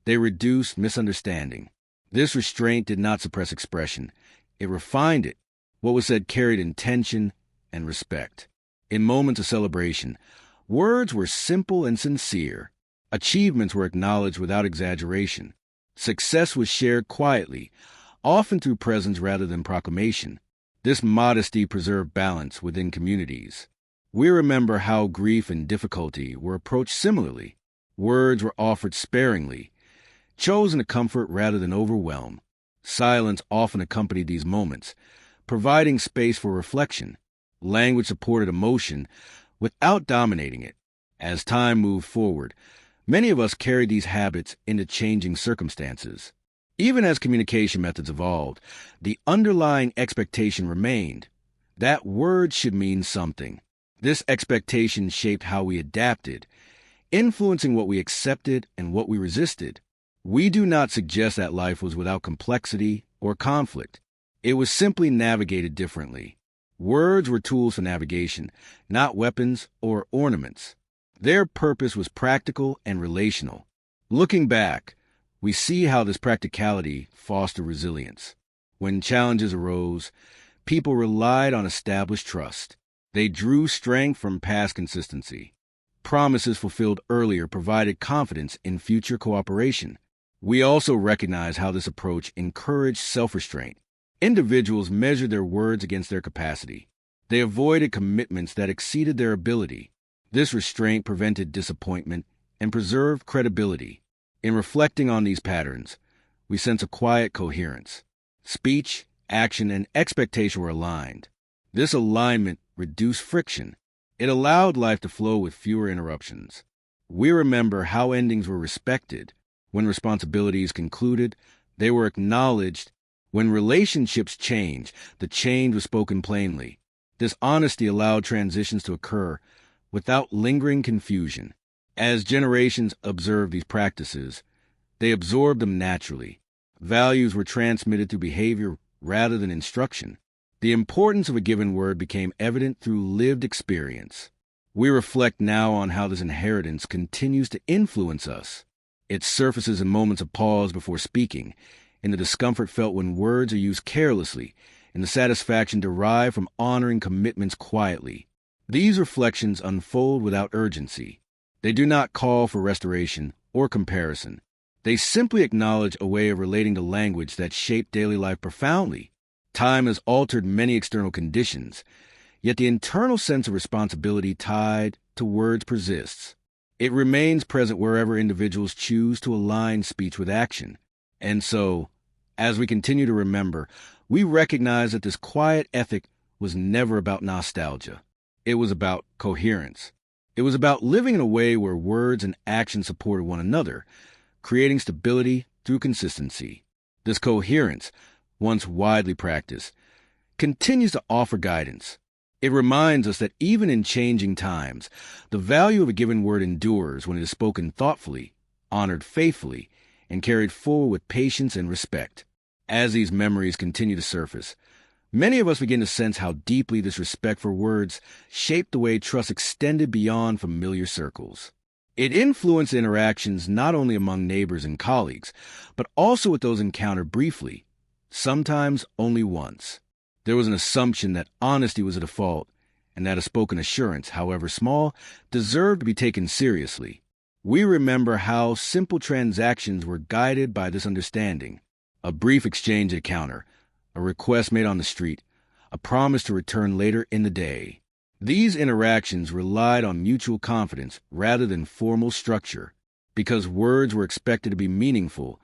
they reduced misunderstanding. This restraint did not suppress expression. It refined it. What was said carried intention and respect. In moments of celebration, words were simple and sincere. Achievements were acknowledged without exaggeration. Success was shared quietly, often through presence rather than proclamation. This modesty preserved balance within communities. We remember how grief and difficulty were approached similarly. Words were offered sparingly, chosen to comfort rather than overwhelm. Silence often accompanied these moments, providing space for reflection. Language supported emotion without dominating it. As time moved forward, many of us carried these habits into changing circumstances. Even as communication methods evolved, the underlying expectation remained. That words should mean something. This expectation shaped how we adapted, influencing what we accepted and what we resisted. We do not suggest that life was without complexity or conflict. It was simply navigated differently. Words were tools for navigation, not weapons or ornaments. Their purpose was practical and relational. Looking back, we see how this practicality fostered resilience. When challenges arose, people relied on established trust. They drew strength from past consistency. Promises fulfilled earlier provided confidence in future cooperation. We also recognize how this approach encouraged self-restraint. Individuals measured their words against their capacity. They avoided commitments that exceeded their ability. This restraint prevented disappointment and preserved credibility. In reflecting on these patterns, we sense a quiet coherence. Speech, action, and expectation were aligned. This alignment reduced friction. It allowed life to flow with fewer interruptions. We remember how endings were respected. When responsibilities concluded, they were acknowledged. When relationships changed, the change was spoken plainly. This honesty allowed transitions to occur without lingering confusion. As generations observed these practices, they absorbed them naturally. Values were transmitted through behavior rather than instruction. The importance of a given word became evident through lived experience. We reflect now on how this inheritance continues to influence us. It surfaces in moments of pause before speaking, in the discomfort felt when words are used carelessly, in the satisfaction derived from honoring commitments quietly. These reflections unfold without urgency. They do not call for restoration or comparison. They simply acknowledge a way of relating to language that shaped daily life profoundly. Time has altered many external conditions, yet the internal sense of responsibility tied to words persists. It remains present wherever individuals choose to align speech with action. And so, as we continue to remember, we recognize that this quiet ethic was never about nostalgia. It was about coherence. It was about living in a way where words and action supported one another, creating stability through consistency. This coherence, once widely practiced, continues to offer guidance. It reminds us that even in changing times, the value of a given word endures when it is spoken thoughtfully, honored faithfully, and carried forward with patience and respect. As these memories continue to surface, many of us begin to sense how deeply this respect for words shaped the way trust extended beyond familiar circles. It influenced interactions not only among neighbors and colleagues, but also with those encountered briefly, sometimes only once. There was an assumption that honesty was a default, and that a spoken assurance, however small, deserved to be taken seriously. We remember how simple transactions were guided by this understanding. A brief exchange at a counter, a request made on the street, a promise to return later in the day. These interactions relied on mutual confidence rather than formal structure. Because words were expected to be meaningful,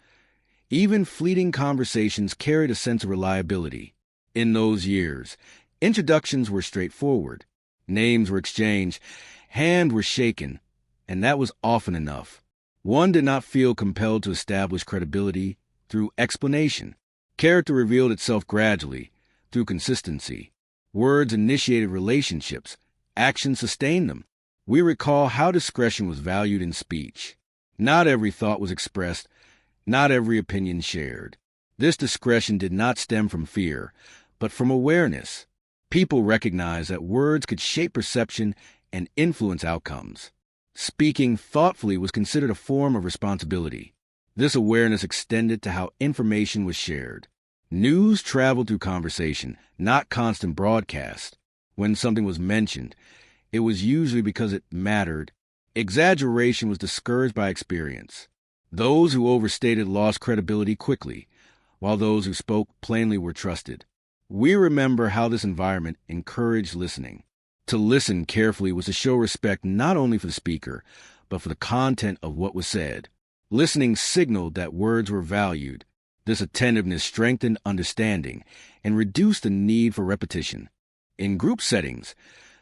even fleeting conversations carried a sense of reliability. In those years, introductions were straightforward. Names were exchanged, hands were shaken, and that was often enough. One did not feel compelled to establish credibility through explanation. Character revealed itself gradually, through consistency. Words initiated relationships, actions sustained them. We recall how discretion was valued in speech. Not every thought was expressed, not every opinion shared. This discretion did not stem from fear, but from awareness. People recognized that words could shape perception and influence outcomes. Speaking thoughtfully was considered a form of responsibility. This awareness extended to how information was shared. News traveled through conversation, not constant broadcast. When something was mentioned, it was usually because it mattered. Exaggeration was discouraged by experience. Those who overstated lost credibility quickly, while those who spoke plainly were trusted. We remember how this environment encouraged listening. To listen carefully was to show respect not only for the speaker, but for the content of what was said. Listening signaled that words were valued. This attentiveness strengthened understanding and reduced the need for repetition. In group settings,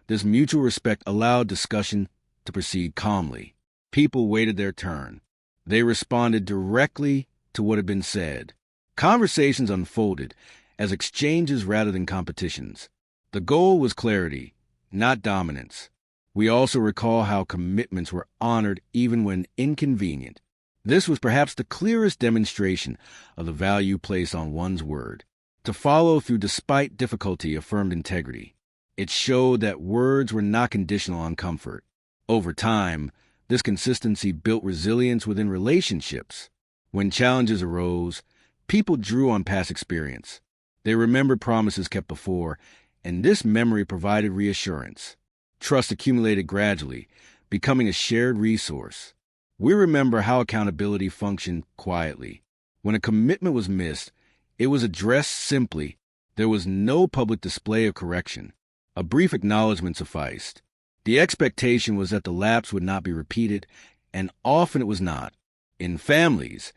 this mutual respect allowed discussion to proceed calmly. People waited their turn. They responded directly to what had been said. Conversations unfolded as exchanges rather than competitions. The goal was clarity, not dominance. We also recall how commitments were honored even when inconvenient. This was perhaps the clearest demonstration of the value placed on one's word. To follow through despite difficulty affirmed integrity. It showed that words were not conditional on comfort. Over time, this consistency built resilience within relationships. When challenges arose, people drew on past experience. They remembered promises kept before, and this memory provided reassurance. Trust accumulated gradually, becoming a shared resource. We remember how accountability functioned quietly. When a commitment was missed, it was addressed simply. There was no public display of correction. A brief acknowledgement sufficed. The expectation was that the lapse would not be repeated, and often it was not. In families,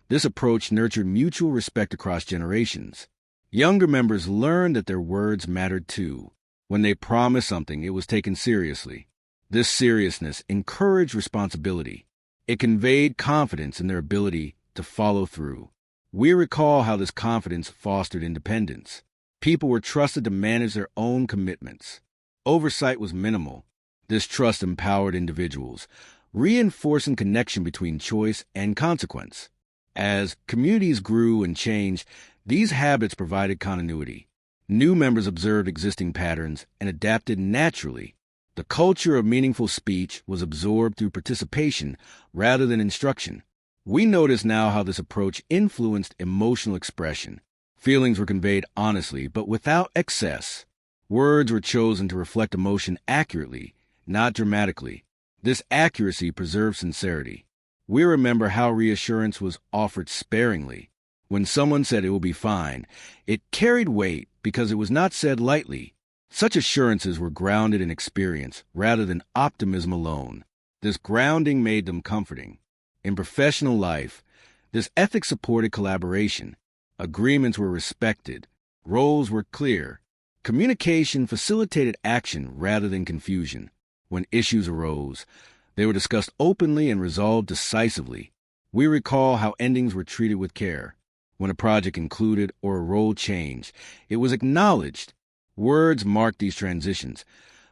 this approach nurtured mutual respect across generations. Younger members learned that their words mattered too. When they promised something, it was taken seriously. This seriousness encouraged responsibility. It conveyed confidence in their ability to follow through. We recall how this confidence fostered independence. People were trusted to manage their own commitments. Oversight was minimal. This trust empowered individuals, reinforcing connection between choice and consequence. As communities grew and changed, these habits provided continuity. New members observed existing patterns and adapted naturally. The culture of meaningful speech was absorbed through participation rather than instruction. We notice now how this approach influenced emotional expression. Feelings were conveyed honestly, but without excess. Words were chosen to reflect emotion accurately, not dramatically. This accuracy preserved sincerity. We remember how reassurance was offered sparingly. When someone said it will be fine, it carried weight because it was not said lightly. Such assurances were grounded in experience rather than optimism alone. This grounding made them comforting. In professional life, this ethic supported collaboration. Agreements were respected. Roles were clear. Communication facilitated action rather than confusion. When issues arose, they were discussed openly and resolved decisively. We recall how endings were treated with care. When a project concluded or a role changed, it was acknowledged. Words marked these transitions,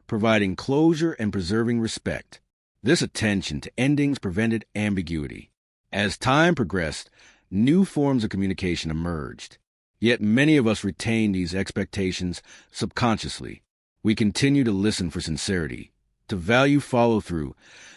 providing closure and preserving respect. This attention to endings prevented ambiguity. As time progressed, new forms of communication emerged. Yet many of us retain these expectations subconsciously. We continue to listen for sincerity, to value follow-through,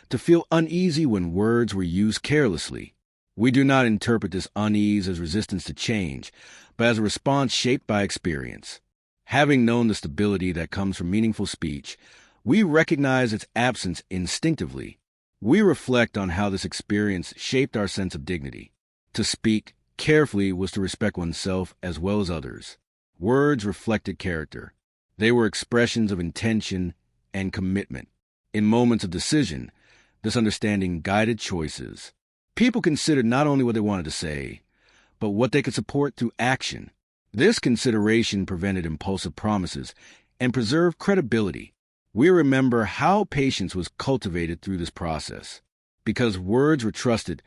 to feel uneasy when words were used carelessly. We do not interpret this unease as resistance to change, but as a response shaped by experience. Having known the stability that comes from meaningful speech, we recognize its absence instinctively. We reflect on how this experience shaped our sense of dignity. To speak carefully was to respect oneself as well as others. Words reflected character. They were expressions of intention and commitment. In moments of decision, this understanding guided choices. People considered not only what they wanted to say, but what they could support through action. This consideration prevented impulsive promises and preserved credibility. We remember how patience was cultivated through this process. Because words were trusted,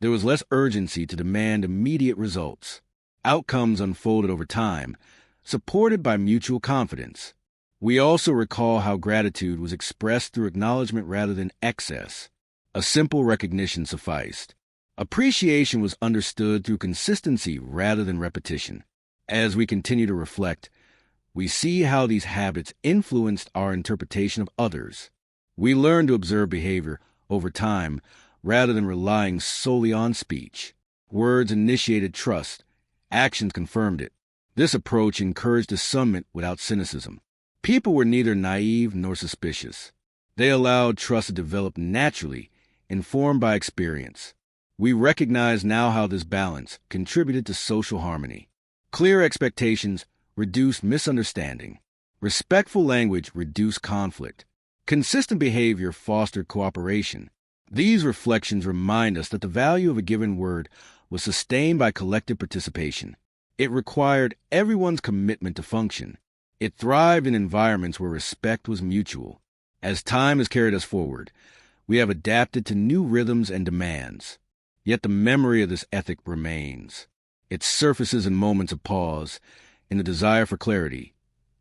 there was less urgency to demand immediate results. Outcomes unfolded over time, supported by mutual confidence. We also recall how gratitude was expressed through acknowledgement rather than excess. A simple recognition sufficed. Appreciation was understood through consistency rather than repetition. As we continue to reflect, we see how these habits influenced our interpretation of others. We learn to observe behavior over time rather than relying solely on speech. Words initiated trust. Actions confirmed it. This approach encouraged discernment without cynicism. People were neither naive nor suspicious. They allowed trust to develop naturally, informed by experience. We recognize now how this balance contributed to social harmony. Clear expectations reduced misunderstanding. Respectful language reduced conflict. Consistent behavior fostered cooperation. These reflections remind us that the value of a given word was sustained by collective participation. It required everyone's commitment to function. It thrived in environments where respect was mutual. As time has carried us forward, we have adapted to new rhythms and demands. Yet the memory of this ethic remains. It surfaces in moments of pause, in the desire for clarity,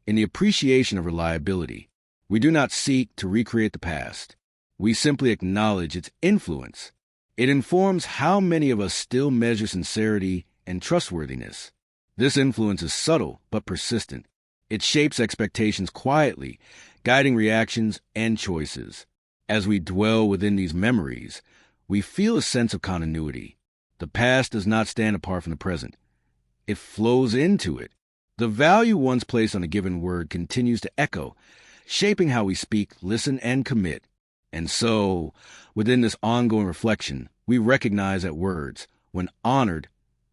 in the appreciation of reliability. We do not seek to recreate the past. We simply acknowledge its influence. It informs how many of us still measure sincerity and trustworthiness. This influence is subtle but persistent. It shapes expectations quietly, guiding reactions and choices. As we dwell within these memories, we feel a sense of continuity. The past does not stand apart from the present. It flows into it. The value once placed on a given word continues to echo, shaping how we speak, listen, and commit. And so, within this ongoing reflection, we recognize that words, when honored,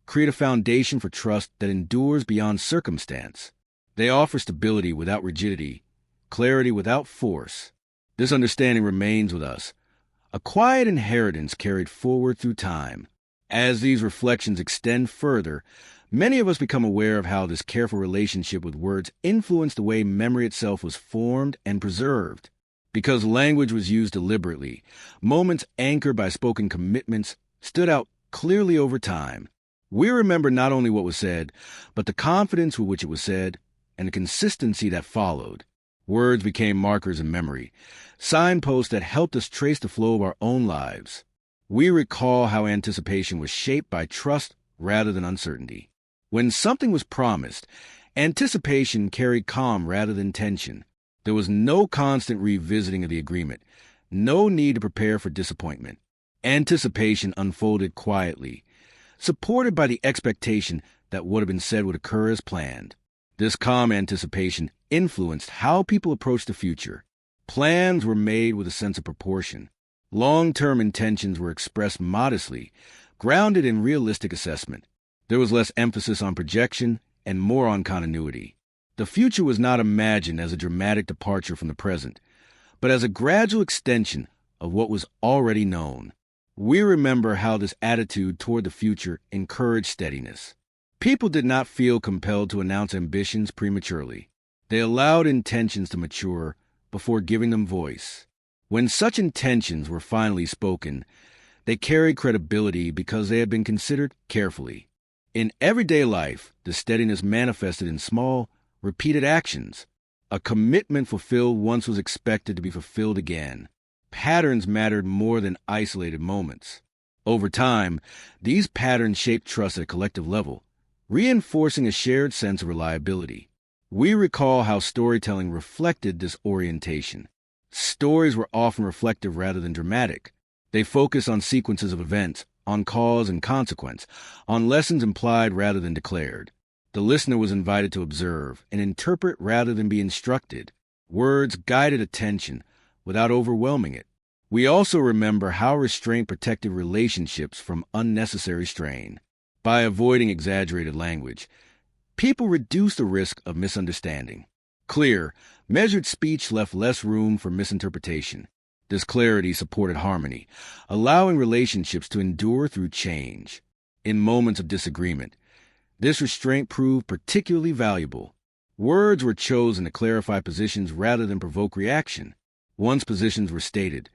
create a foundation for trust that endures beyond circumstance. They offer stability without rigidity, clarity without force. This understanding remains with us, a quiet inheritance carried forward through time. As these reflections extend further, many of us become aware of how this careful relationship with words influenced the way memory itself was formed and preserved. Because language was used deliberately, moments anchored by spoken commitments stood out clearly over time. We remember not only what was said, but the confidence with which it was said and the consistency that followed. Words became markers in memory, signposts that helped us trace the flow of our own lives. We recall how anticipation was shaped by trust rather than uncertainty. When something was promised, anticipation carried calm rather than tension. There was no constant revisiting of the agreement, no need to prepare for disappointment. Anticipation unfolded quietly, supported by the expectation that what had been said would occur as planned. This calm anticipation influenced how people approached the future. Plans were made with a sense of proportion. Long-term intentions were expressed modestly, grounded in realistic assessment. There was less emphasis on projection and more on continuity. The future was not imagined as a dramatic departure from the present, but as a gradual extension of what was already known. We remember how this attitude toward the future encouraged steadiness. People did not feel compelled to announce ambitions prematurely. They allowed intentions to mature before giving them voice. When such intentions were finally spoken, they carried credibility because they had been considered carefully. In everyday life, the steadiness manifested in small, repeated actions. A commitment fulfilled once was expected to be fulfilled again. Patterns mattered more than isolated moments. Over time, these patterns shaped trust at a collective level, reinforcing a shared sense of reliability. We recall how storytelling reflected this orientation. Stories were often reflective rather than dramatic. They focused on sequences of events, on cause and consequence, on lessons implied rather than declared. The listener was invited to observe and interpret rather than be instructed. Words guided attention without overwhelming it. We also remember how restraint protected relationships from unnecessary strain. By avoiding exaggerated language, people reduced the risk of misunderstanding. Clear, measured speech left less room for misinterpretation. This clarity supported harmony, allowing relationships to endure through change. In moments of disagreement, this restraint proved particularly valuable. Words were chosen to clarify positions rather than provoke reaction. Once positions were stated,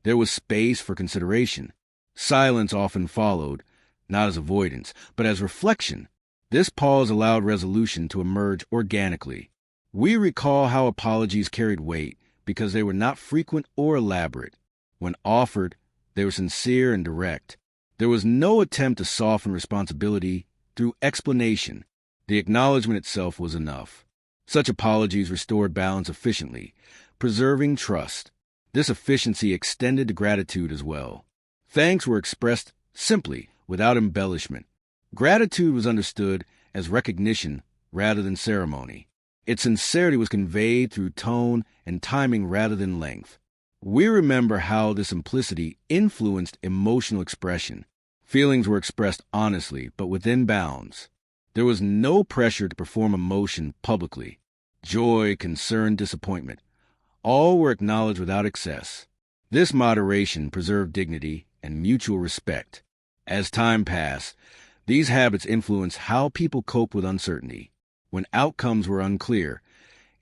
there was space for consideration. Silence often followed, not as avoidance, but as reflection. This pause allowed resolution to emerge organically. We recall how apologies carried weight because they were not frequent or elaborate. When offered, they were sincere and direct. There was no attempt to soften responsibility through explanation. The acknowledgement itself was enough. Such apologies restored balance efficiently, preserving trust. This efficiency extended to gratitude as well. Thanks were expressed simply, without embellishment. Gratitude was understood as recognition rather than ceremony. Its sincerity was conveyed through tone and timing rather than length. We remember how this simplicity influenced emotional expression. Feelings were expressed honestly, but within bounds. There was no pressure to perform emotion publicly. Joy, concern, disappointment, all were acknowledged without excess. This moderation preserved dignity and mutual respect. As time passed, these habits influenced how people coped with uncertainty. When outcomes were unclear,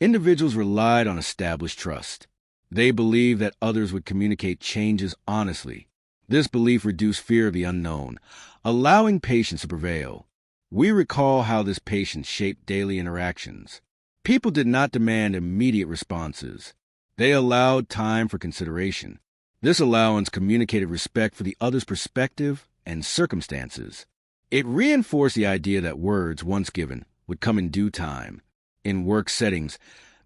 individuals relied on established trust. They believed that others would communicate changes honestly. This belief reduced fear of the unknown, allowing patience to prevail. We recall how this patience shaped daily interactions. People did not demand immediate responses. They allowed time for consideration. This allowance communicated respect for the other's perspective and circumstances. It reinforced the idea that words, once given, would come in due time. In work settings,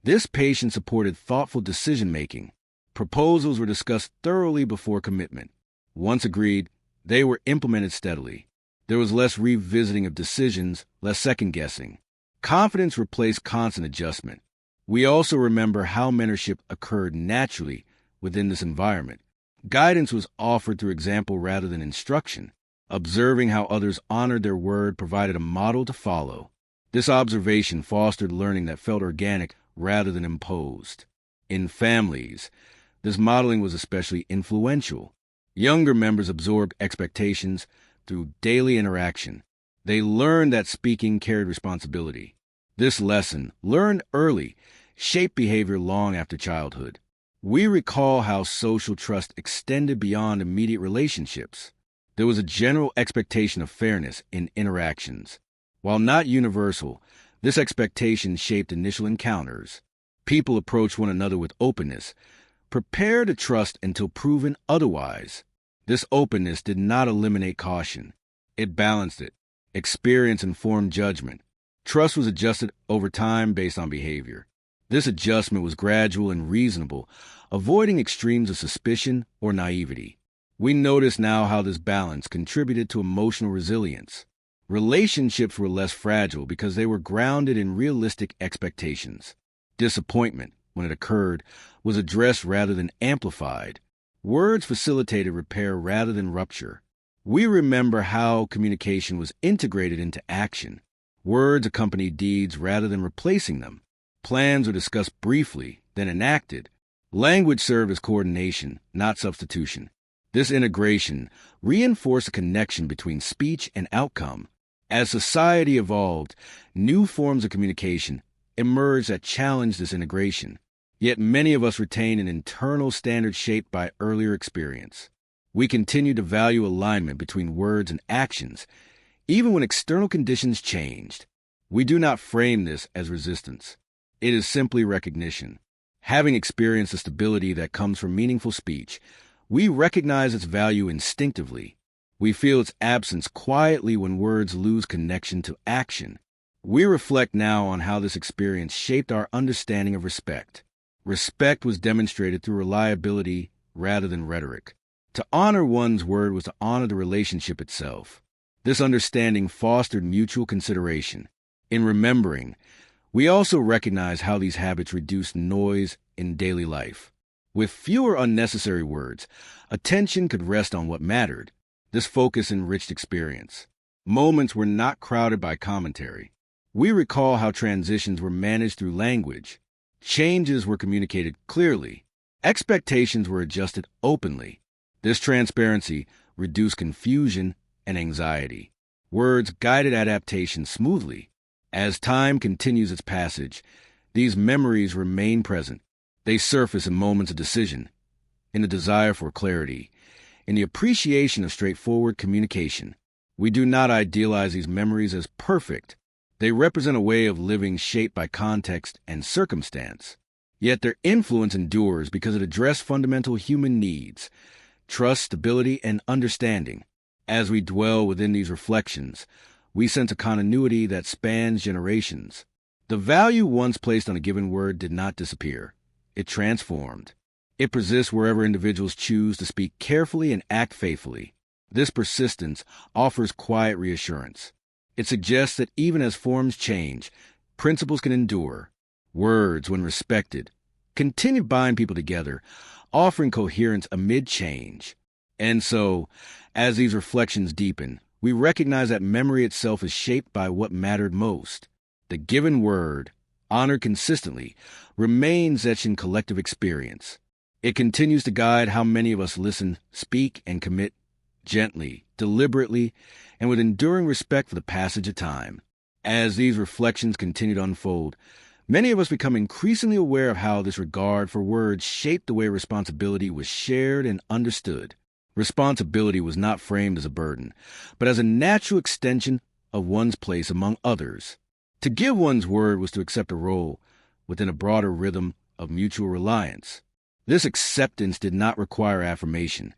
this patience supported thoughtful decision-making. Proposals were discussed thoroughly before commitment. Once agreed, they were implemented steadily. There was less revisiting of decisions, less second-guessing. Confidence replaced constant adjustment. We also remember how mentorship occurred naturally within this environment. Guidance was offered through example rather than instruction. Observing how others honored their word provided a model to follow. This observation fostered learning that felt organic rather than imposed. In families, this modeling was especially influential. Younger members absorbed expectations through daily interaction. They learned that speaking carried responsibility. This lesson, learned early, shaped behavior long after childhood. We recall how social trust extended beyond immediate relationships. There was a general expectation of fairness in interactions. While not universal, this expectation shaped initial encounters. People approached one another with openness, prepared to trust until proven otherwise. This openness did not eliminate caution. It balanced it. Experience informed judgment. Trust was adjusted over time based on behavior. This adjustment was gradual and reasonable, avoiding extremes of suspicion or naivety. We notice now how this balance contributed to emotional resilience. Relationships were less fragile because they were grounded in realistic expectations. Disappointment, when it occurred, was addressed rather than amplified. Words facilitated repair rather than rupture. We remember how communication was integrated into action. Words accompanied deeds rather than replacing them. Plans were discussed briefly, then enacted. Language served as coordination, not substitution. This integration reinforced a connection between speech and outcome. As society evolved, new forms of communication emerged that challenged this integration. Yet many of us retain an internal standard shaped by earlier experience. We continue to value alignment between words and actions, even when external conditions changed. We do not frame this as resistance. It is simply recognition. Having experienced the stability that comes from meaningful speech, we recognize its value instinctively. We feel its absence quietly when words lose connection to action. We reflect now on how this experience shaped our understanding of respect. Respect was demonstrated through reliability rather than rhetoric. To honor one's word was to honor the relationship itself. This understanding fostered mutual consideration. In remembering, we also recognize how these habits reduced noise in daily life. With fewer unnecessary words, attention could rest on what mattered. This focus enriched experience. Moments were not crowded by commentary. We recall how transitions were managed through language. Changes were communicated clearly. Expectations were adjusted openly. This transparency reduced confusion and anxiety. Words guided adaptation smoothly. As time continues its passage, these memories remain present. They surface in moments of decision, in the desire for clarity, in the appreciation of straightforward communication. We do not idealize these memories as perfect. They represent a way of living shaped by context and circumstance. Yet their influence endures because it addressed fundamental human needs: trust, stability, and understanding. As we dwell within these reflections, we sense a continuity that spans generations. The value once placed on a given word did not disappear. It transformed. It persists wherever individuals choose to speak carefully and act faithfully. This persistence offers quiet reassurance. It suggests that even as forms change, principles can endure. Words, when respected, continue to bind people together, offering coherence amid change. And so, as these reflections deepen, we recognize that memory itself is shaped by what mattered most. The given word, honored consistently, remains etched in collective experience. It continues to guide how many of us listen, speak, and commit gently, deliberately, and with enduring respect for the passage of time. As these reflections continue to unfold, many of us become increasingly aware of how this regard for words shaped the way responsibility was shared and understood. Responsibility was not framed as a burden, but as a natural extension of one's place among others. To give one's word was to accept a role within a broader rhythm of mutual reliance. This acceptance did not require affirmation.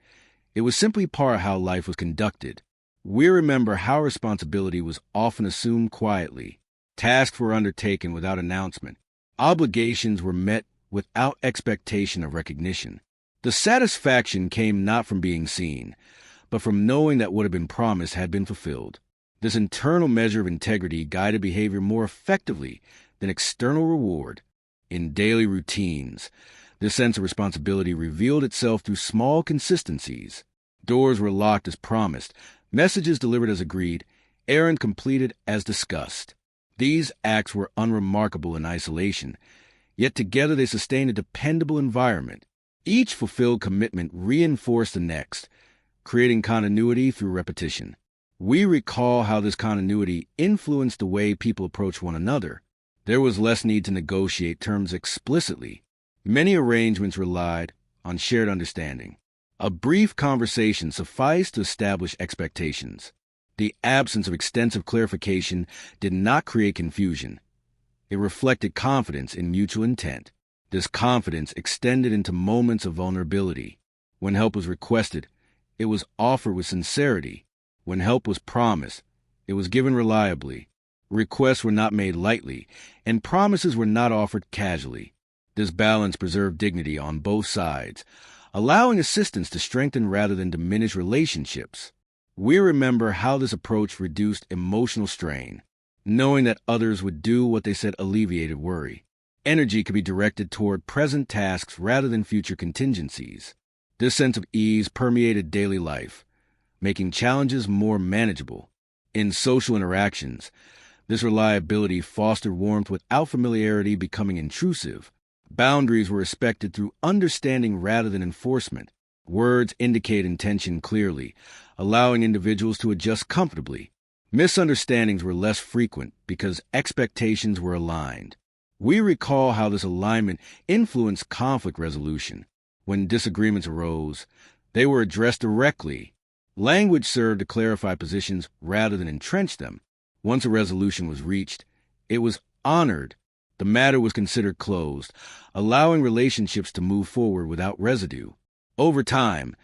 It was simply part of how life was conducted. We remember how responsibility was often assumed quietly. Tasks were undertaken without announcement. Obligations were met without expectation of recognition. The satisfaction came not from being seen, but from knowing that what had been promised had been fulfilled. This internal measure of integrity guided behavior more effectively than external reward. In daily routines, this sense of responsibility revealed itself through small consistencies. Doors were locked as promised, messages delivered as agreed, errands completed as discussed. These acts were unremarkable in isolation, yet together they sustained a dependable environment. Each fulfilled commitment reinforced the next, creating continuity through repetition. We recall how this continuity influenced the way people approach one another. There was less need to negotiate terms explicitly. Many arrangements relied on shared understanding. A brief conversation sufficed to establish expectations. The absence of extensive clarification did not create confusion. It reflected confidence in mutual intent. This confidence extended into moments of vulnerability. When help was requested, it was offered with sincerity. When help was promised, it was given reliably. Requests were not made lightly, and promises were not offered casually. This balance preserved dignity on both sides, allowing assistance to strengthen rather than diminish relationships. We remember how this approach reduced emotional strain. Knowing that others would do what they said alleviated worry. Energy could be directed toward present tasks rather than future contingencies. This sense of ease permeated daily life, making challenges more manageable. In social interactions, this reliability fostered warmth without familiarity becoming intrusive. Boundaries were respected through understanding rather than enforcement. Words indicate intention clearly, allowing individuals to adjust comfortably. Misunderstandings were less frequent because expectations were aligned. We recall how this alignment influenced conflict resolution. When disagreements arose, they were addressed directly. Language served to clarify positions rather than entrench them. Once a resolution was reached, it was honored. The matter was considered closed, allowing relationships to move forward without residue. Over time,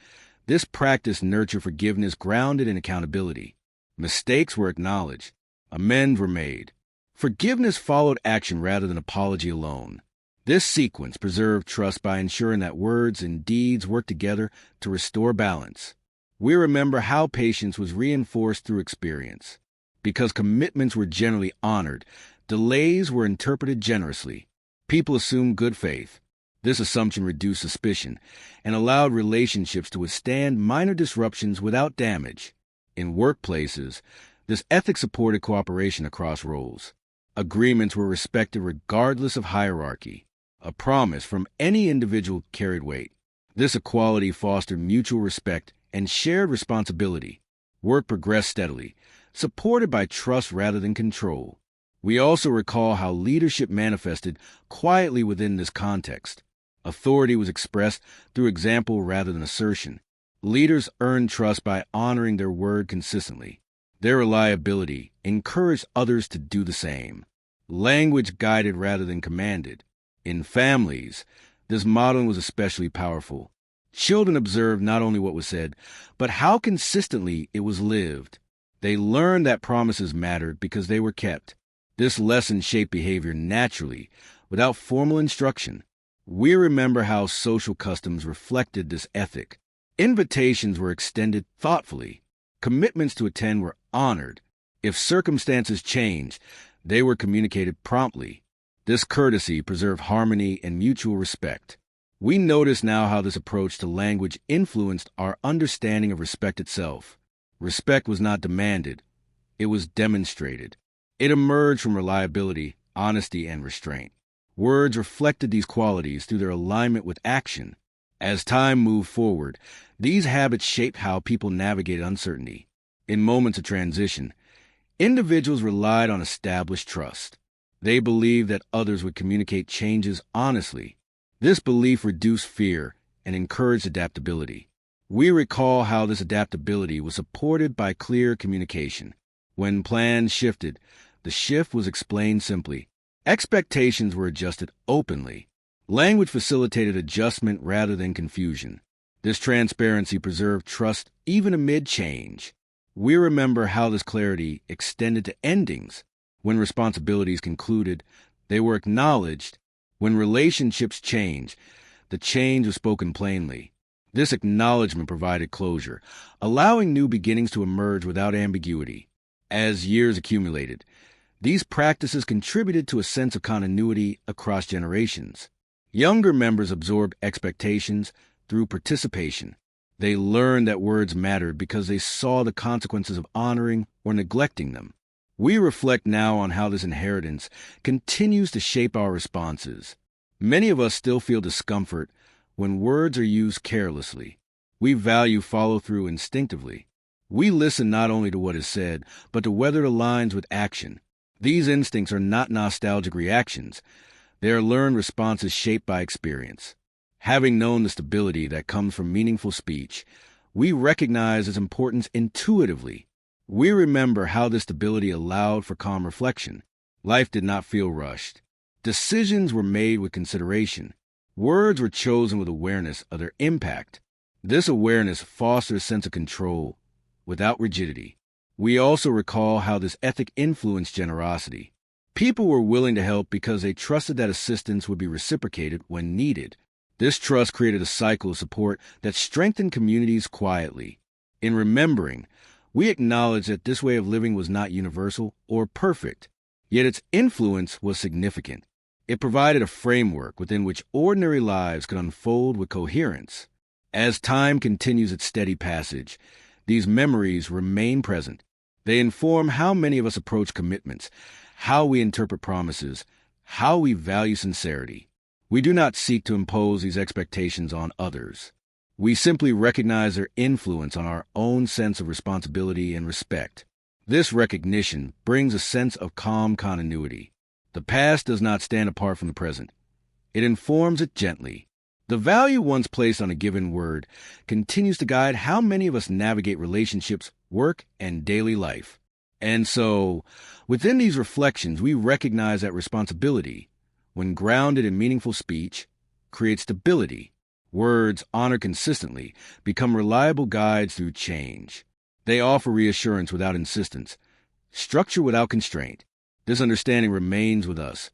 this practice nurtured forgiveness grounded in accountability. Mistakes were acknowledged. Amends were made. Forgiveness followed action rather than apology alone. This sequence preserved trust by ensuring that words and deeds worked together to restore balance. We remember how patience was reinforced through experience. Because commitments were generally honored, delays were interpreted generously. People assumed good faith. This assumption reduced suspicion and allowed relationships to withstand minor disruptions without damage. In workplaces, this ethic supported cooperation across roles. Agreements were respected regardless of hierarchy. A promise from any individual carried weight. This equality fostered mutual respect and shared responsibility. Work progressed steadily, supported by trust rather than control. We also recall how leadership manifested quietly within this context. Authority was expressed through example rather than assertion. Leaders earned trust by honoring their word consistently. Their reliability encouraged others to do the same. Language guided rather than commanded. In families, this modeling was especially powerful. Children observed not only what was said, but how consistently it was lived. They learned that promises mattered because they were kept. This lesson shaped behavior naturally, without formal instruction. We remember how social customs reflected this ethic. Invitations were extended thoughtfully. Commitments to attend were honored. If circumstances changed, they were communicated promptly. This courtesy preserved harmony and mutual respect. We notice now how this approach to language influenced our understanding of respect itself. Respect was not demanded. It was demonstrated. It emerged from reliability, honesty, and restraint. Words reflected these qualities through their alignment with action. As time moved forward, these habits shaped how people navigated uncertainty. In moments of transition, individuals relied on established trust. They believed that others would communicate changes honestly. This belief reduced fear and encouraged adaptability. We recall how this adaptability was supported by clear communication. When plans shifted, the shift was explained simply. Expectations were adjusted openly. Language facilitated adjustment rather than confusion. This transparency preserved trust even amid change. We remember how this clarity extended to endings. When responsibilities concluded, they were acknowledged. When relationships changed, the change was spoken plainly. This acknowledgement provided closure, allowing new beginnings to emerge without ambiguity. As years accumulated, these practices contributed to a sense of continuity across generations. Younger members absorbed expectations through participation. They learned that words mattered because they saw the consequences of honoring or neglecting them. We reflect now on how this inheritance continues to shape our responses. Many of us still feel discomfort when words are used carelessly. We value follow-through instinctively. We listen not only to what is said, but to whether it aligns with action. These instincts are not nostalgic reactions. They are learned responses shaped by experience. Having known the stability that comes from meaningful speech, we recognize its importance intuitively. We remember how this stability allowed for calm reflection. Life did not feel rushed. Decisions were made with consideration. Words were chosen with awareness of their impact. This awareness fosters a sense of control without rigidity. We also recall how this ethic influenced generosity. People were willing to help because they trusted that assistance would be reciprocated when needed. This trust created a cycle of support that strengthened communities quietly. In remembering, we acknowledge that this way of living was not universal or perfect, yet its influence was significant. It provided a framework within which ordinary lives could unfold with coherence. As time continues its steady passage, these memories remain present. They inform how many of us approach commitments, how we interpret promises, how we value sincerity. We do not seek to impose these expectations on others. We simply recognize their influence on our own sense of responsibility and respect. This recognition brings a sense of calm continuity. The past does not stand apart from the present. It informs it gently. The value once placed on a given word continues to guide how many of us navigate relationships, work, and daily life. And so, within these reflections, we recognize that responsibility, when grounded in meaningful speech, creates stability. Words, honored consistently, become reliable guides through change. They offer reassurance without insistence, structure without constraint. This understanding remains with us,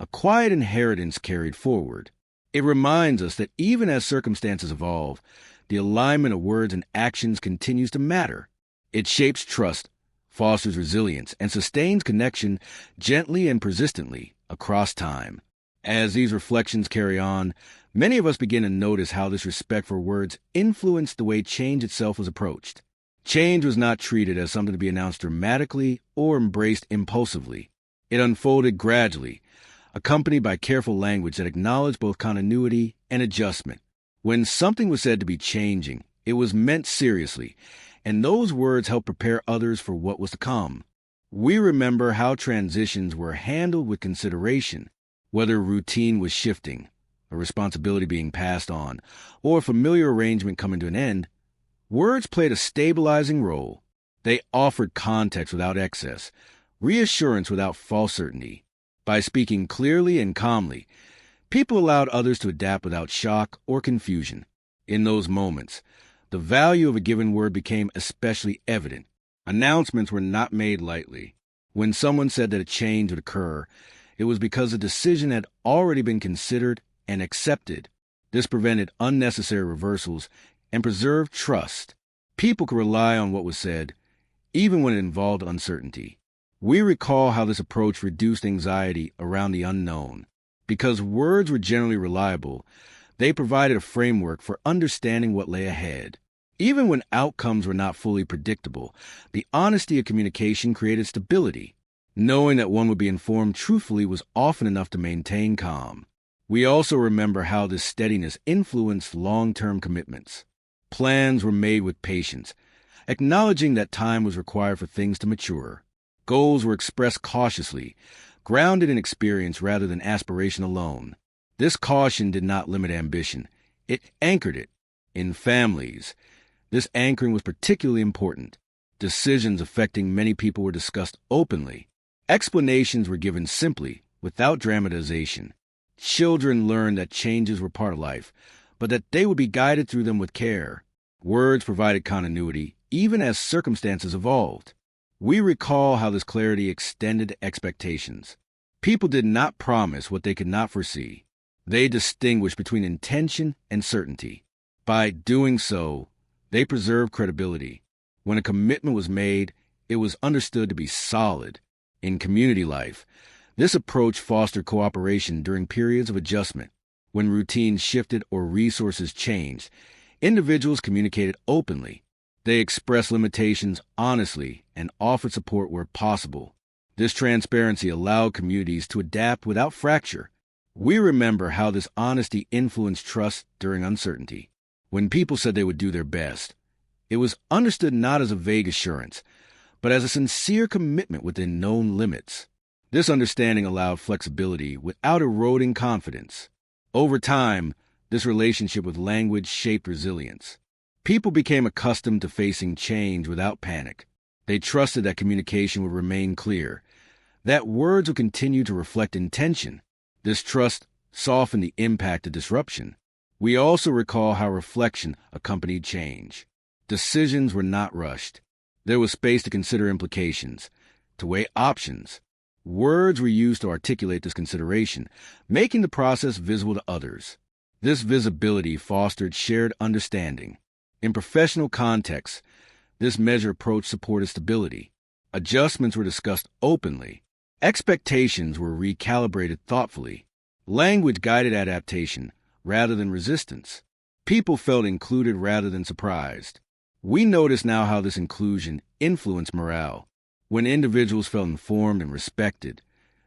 a quiet inheritance carried forward. It reminds us that even as circumstances evolve, the alignment of words and actions continues to matter. It shapes trust, fosters resilience, and sustains connection gently and persistently across time. As these reflections carry on, many of us begin to notice how this respect for words influenced the way change itself was approached. Change was not treated as something to be announced dramatically or embraced impulsively. It unfolded gradually, accompanied by careful language that acknowledged both continuity and adjustment. When something was said to be changing, it was meant seriously, and those words helped prepare others for what was to come. We remember how transitions were handled with consideration, whether routine was shifting, a responsibility being passed on, or a familiar arrangement coming to an end. Words played a stabilizing role. They offered context without excess, reassurance without false certainty. By speaking clearly and calmly, people allowed others to adapt without shock or confusion. In those moments, the value of a given word became especially evident. Announcements were not made lightly. When someone said that a change would occur, it was because a decision had already been considered and accepted. This prevented unnecessary reversals and preserved trust. People could rely on what was said, even when it involved uncertainty. We recall how this approach reduced anxiety around the unknown. Because words were generally reliable, they provided a framework for understanding what lay ahead. Even when outcomes were not fully predictable, the honesty of communication created stability. Knowing that one would be informed truthfully was often enough to maintain calm. We also remember how this steadiness influenced long-term commitments. Plans were made with patience, acknowledging that time was required for things to mature. Goals were expressed cautiously, grounded in experience rather than aspiration alone. This caution did not limit ambition. It anchored it. In families, this anchoring was particularly important. Decisions affecting many people were discussed openly. Explanations were given simply, without dramatization. Children learned that changes were part of life, but that they would be guided through them with care. Words provided continuity, even as circumstances evolved. We recall how this clarity extended expectations. People did not promise what they could not foresee. They distinguished between intention and certainty. By doing so, they preserved credibility. When a commitment was made, it was understood to be solid. In community life, this approach fostered cooperation during periods of adjustment. When routines shifted or resources changed, individuals communicated openly. They expressed limitations honestly and offered support where possible. This transparency allowed communities to adapt without fracture. We remember how this honesty influenced trust during uncertainty. When people said they would do their best, it was understood not as a vague assurance, but as a sincere commitment within known limits. This understanding allowed flexibility without eroding confidence. Over time, this relationship with language shaped resilience. People became accustomed to facing change without panic. They trusted that communication would remain clear, that words would continue to reflect intention. This trust softened the impact of disruption. We also recall how reflection accompanied change. Decisions were not rushed. There was space to consider implications, to weigh options. Words were used to articulate this consideration, making the process visible to others. This visibility fostered shared understanding. In professional contexts, this measure approach supported stability. Adjustments were discussed openly. Expectations were recalibrated thoughtfully. Language guided adaptation rather than resistance. People felt included rather than surprised. We notice now how this inclusion influenced morale. When individuals felt informed and respected,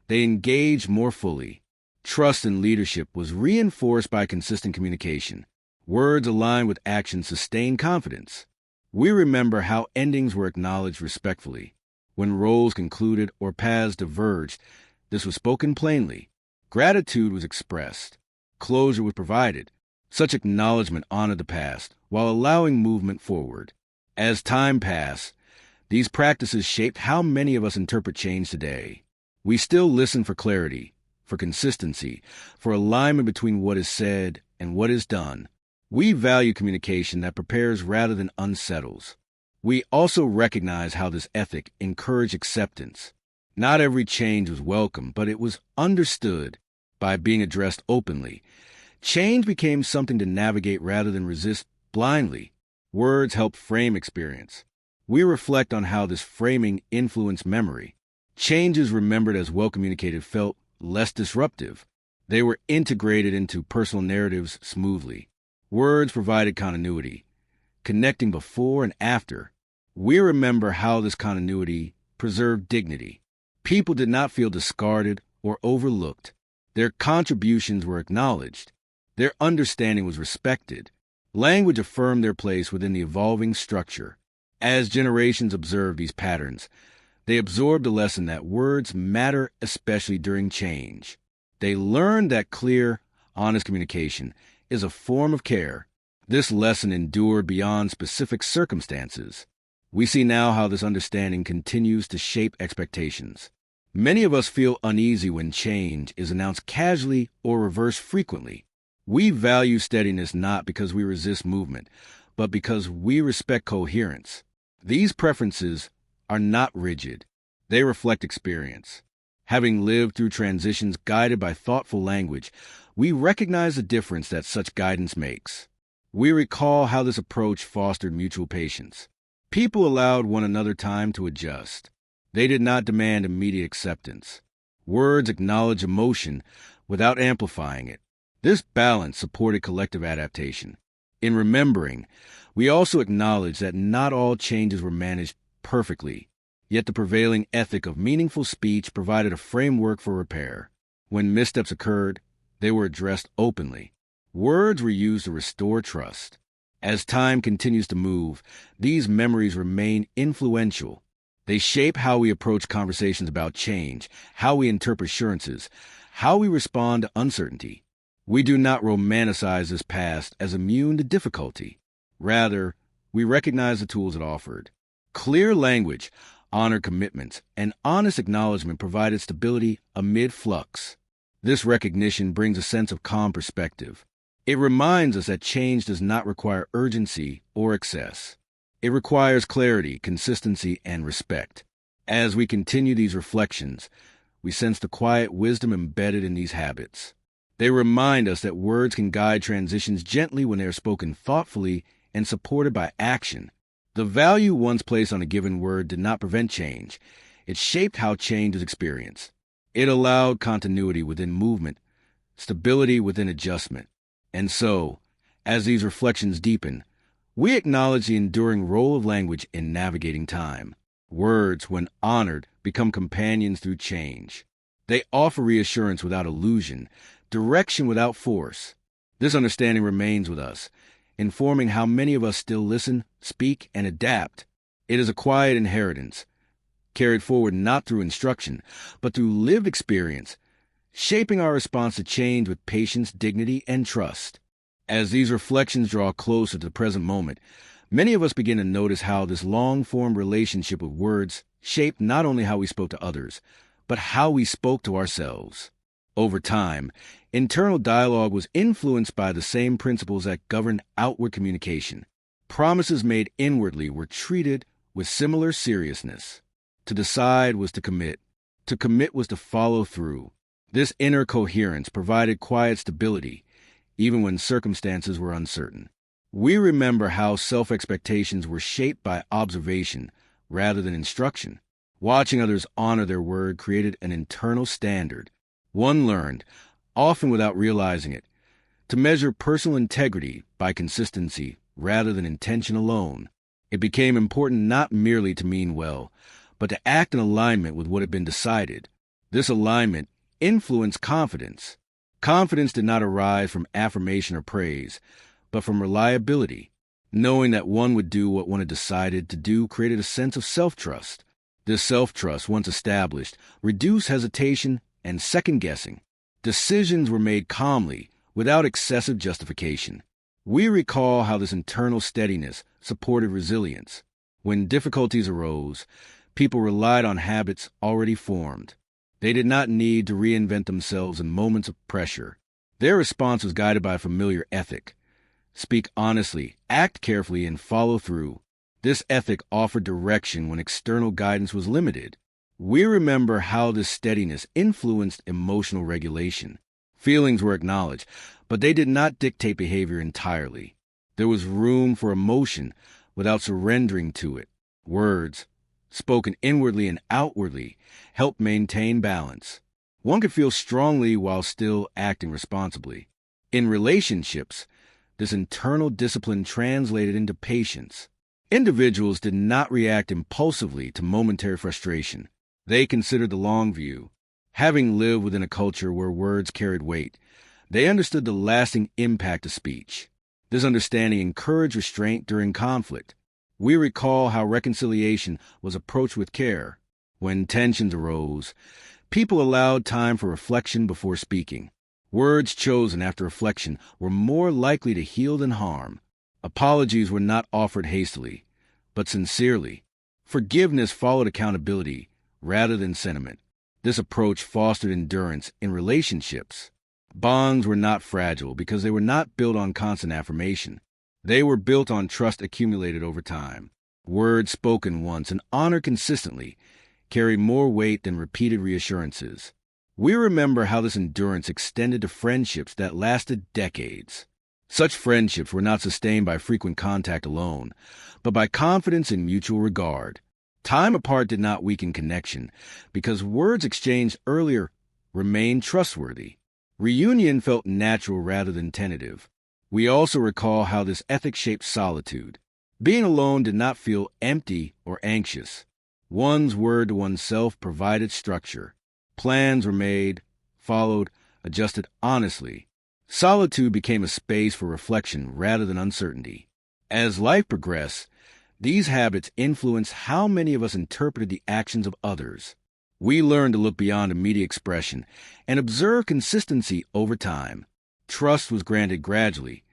they engaged more fully. Trust in leadership was reinforced by consistent communication. Words aligned with action sustained confidence. We remember how endings were acknowledged respectfully. When roles concluded or paths diverged, this was spoken plainly. Gratitude was expressed. Closure was provided. Such acknowledgement honored the past while allowing movement forward. As time passed, these practices shaped how many of us interpret change today. We still listen for clarity, for consistency, for alignment between what is said and what is done. We value communication that prepares rather than unsettles. We also recognize how this ethic encouraged acceptance. Not every change was welcome, but it was understood. By being addressed openly, change became something to navigate rather than resist blindly. Words help frame experience. We reflect on how this framing influenced memory. Changes remembered as well-communicated felt less disruptive. They were integrated into personal narratives smoothly. Words provided continuity, connecting before and after. We remember how this continuity preserved dignity. People did not feel discarded or overlooked. Their contributions were acknowledged. Their understanding was respected. Language affirmed their place within the evolving structure. As generations observed these patterns, they absorbed the lesson that words matter, especially during change. They learned that clear, honest communication is a form of care. This lesson endured beyond specific circumstances. We see now how this understanding continues to shape expectations. Many of us feel uneasy when change is announced casually or reversed frequently. We value steadiness not because we resist movement, but because we respect coherence. These preferences are not rigid. They reflect experience. Having lived through transitions guided by thoughtful language, we recognize the difference that such guidance makes. We recall how this approach fostered mutual patience. People allowed one another time to adjust. They did not demand immediate acceptance. Words acknowledge emotion without amplifying it. This balance supported collective adaptation. In remembering, we also acknowledge that not all changes were managed perfectly, yet the prevailing ethic of meaningful speech provided a framework for repair. When missteps occurred, they were addressed openly. Words were used to restore trust. As time continues to move, these memories remain influential. They shape how we approach conversations about change, how we interpret assurances, how we respond to uncertainty. We do not romanticize this past as immune to difficulty. Rather, we recognize the tools it offered. Clear language, honored commitments, and honest acknowledgement provided stability amid flux. This recognition brings a sense of calm perspective. It reminds us that change does not require urgency or excess. It requires clarity, consistency, and respect. As we continue these reflections, we sense the quiet wisdom embedded in these habits. They remind us that words can guide transitions gently when they are spoken thoughtfully and supported by action. The value once placed on a given word did not prevent change. It shaped how change is experienced. It allowed continuity within movement, stability within adjustment. And so, as these reflections deepen, we acknowledge the enduring role of language in navigating time. Words, when honored, become companions through change. They offer reassurance without illusion, direction without force. This understanding remains with us, informing how many of us still listen, speak, and adapt. It is a quiet inheritance, carried forward not through instruction, but through lived experience, shaping our response to change with patience, dignity, and trust. As these reflections draw closer to the present moment, many of us begin to notice how this long-form relationship with words shaped not only how we spoke to others, but how we spoke to ourselves. Over time, internal dialogue was influenced by the same principles that governed outward communication. Promises made inwardly were treated with similar seriousness. To decide was to commit. To commit was to follow through. This inner coherence provided quiet stability, even when circumstances were uncertain. We remember how self-expectations were shaped by observation rather than instruction. Watching others honor their word created an internal standard. One learned, often without realizing it, to measure personal integrity by consistency rather than intention alone. It became important not merely to mean well, but to act in alignment with what had been decided. This alignment influenced confidence. Confidence did not arise from affirmation or praise, but from reliability. Knowing that one would do what one had decided to do created a sense of self-trust. This self-trust, once established, reduced hesitation and second-guessing. Decisions were made calmly, without excessive justification. We recall how this internal steadiness supported resilience. When difficulties arose, people relied on habits already formed. They did not need to reinvent themselves in moments of pressure. Their response was guided by a familiar ethic. Speak honestly, act carefully, and follow through. This ethic offered direction when external guidance was limited. We remember how this steadiness influenced emotional regulation. Feelings were acknowledged, but they did not dictate behavior entirely. There was room for emotion without surrendering to it. Words, spoken inwardly and outwardly, helped maintain balance. One could feel strongly while still acting responsibly. In relationships, this internal discipline translated into patience. Individuals did not react impulsively to momentary frustration. They considered the long view. Having lived within a culture where words carried weight, they understood the lasting impact of speech. This understanding encouraged restraint during conflict. We recall how reconciliation was approached with care. When tensions arose, people allowed time for reflection before speaking. Words chosen after reflection were more likely to heal than harm. Apologies were not offered hastily, but sincerely. Forgiveness followed accountability rather than sentiment. This approach fostered endurance in relationships. Bonds were not fragile because they were not built on constant affirmation. They were built on trust accumulated over time. Words spoken once and honored consistently carry more weight than repeated reassurances. We remember how this endurance extended to friendships that lasted decades. Such friendships were not sustained by frequent contact alone, but by confidence and mutual regard. Time apart did not weaken connection, because words exchanged earlier remained trustworthy. Reunion felt natural rather than tentative. We also recall how this ethic shaped solitude. Being alone did not feel empty or anxious. One's word to oneself provided structure. Plans were made, followed, adjusted honestly. Solitude became a space for reflection rather than uncertainty. As life progressed, these habits influenced how many of us interpreted the actions of others. We learned to look beyond immediate expression and observe consistency over time. Trust was granted gradually,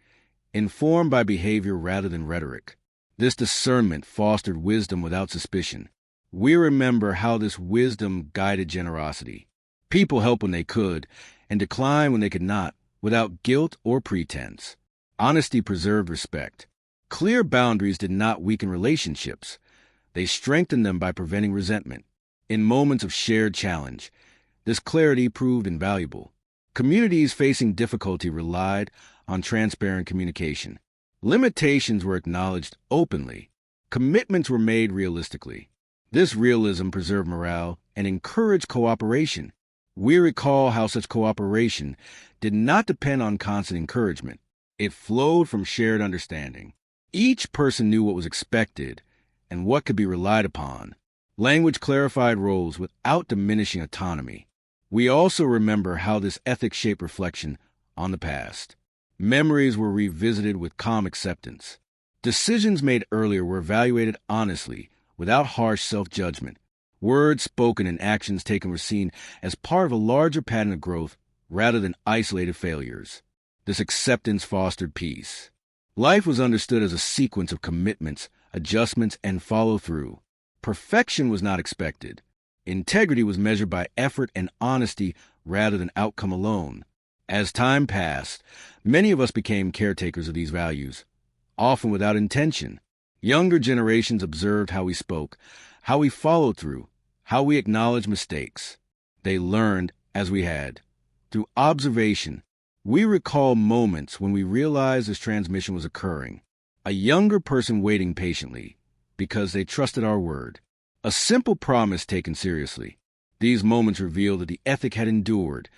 informed by behavior rather than rhetoric. This discernment fostered wisdom without suspicion. We remember how this wisdom guided generosity. People helped when they could and declined when they could not, without guilt or pretense. Honesty preserved respect. Clear boundaries did not weaken relationships. They strengthened them by preventing resentment. In moments of shared challenge, this clarity proved invaluable. Communities facing difficulty relied on transparent communication. Limitations were acknowledged openly. Commitments were made realistically. This realism preserved morale and encouraged cooperation. We recall how such cooperation did not depend on constant encouragement. It flowed from shared understanding. Each person knew what was expected and what could be relied upon. Language clarified roles without diminishing autonomy. We also remember how this ethic shaped reflection on the past. Memories were revisited with calm acceptance. Decisions made earlier were evaluated honestly, without harsh self-judgment. Words spoken and actions taken were seen as part of a larger pattern of growth rather than isolated failures. This acceptance fostered peace. Life was understood as a sequence of commitments, adjustments, and follow-through. Perfection was not expected. Integrity was measured by effort and honesty rather than outcome alone. As time passed, many of us became caretakers of these values, often without intention. Younger generations observed how we spoke, how we followed through, how we acknowledged mistakes. They learned as we had. Through observation, we recall moments when we realized this transmission was occurring. A younger person waiting patiently because they trusted our word. A simple promise taken seriously. These moments reveal that the ethic had endured,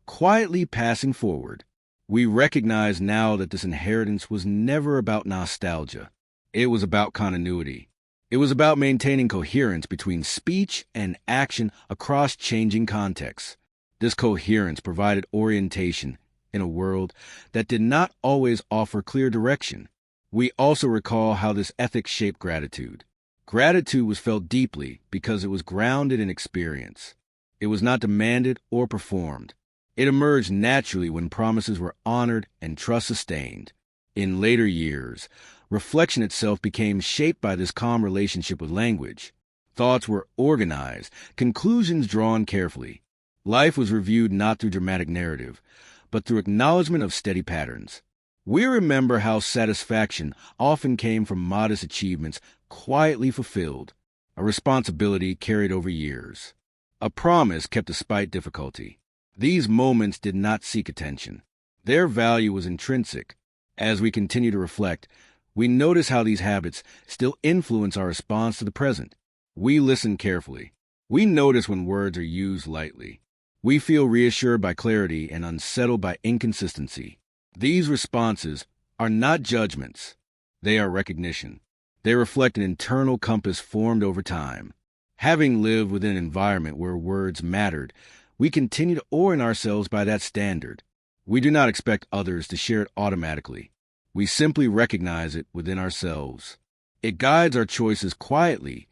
quietly passing forward. We recognize now that this inheritance was never about nostalgia. It was about continuity. It was about maintaining coherence between speech and action across changing contexts. This coherence provided orientation in a world that did not always offer clear direction. We also recall how this ethic shaped gratitude. Gratitude was felt deeply because it was grounded in experience. It was not demanded or performed. It emerged naturally when promises were honored and trust sustained. In later years, reflection itself became shaped by this calm relationship with language. Thoughts were organized, conclusions drawn carefully. Life was reviewed not through dramatic narrative, but through acknowledgement of steady patterns. We remember how satisfaction often came from modest achievements quietly fulfilled, a responsibility carried over years, a promise kept despite difficulty. These moments did not seek attention. Their value was intrinsic. As we continue to reflect, we notice how these habits still influence our response to the present. We listen carefully. We notice when words are used lightly. We feel reassured by clarity and unsettled by inconsistency. These responses are not judgments. They are recognition. They reflect an internal compass formed over time. Having lived within an environment where words mattered, we continue to orient ourselves by that standard. We do not expect others to share it automatically. We simply recognize it within ourselves. It guides our choices quietly,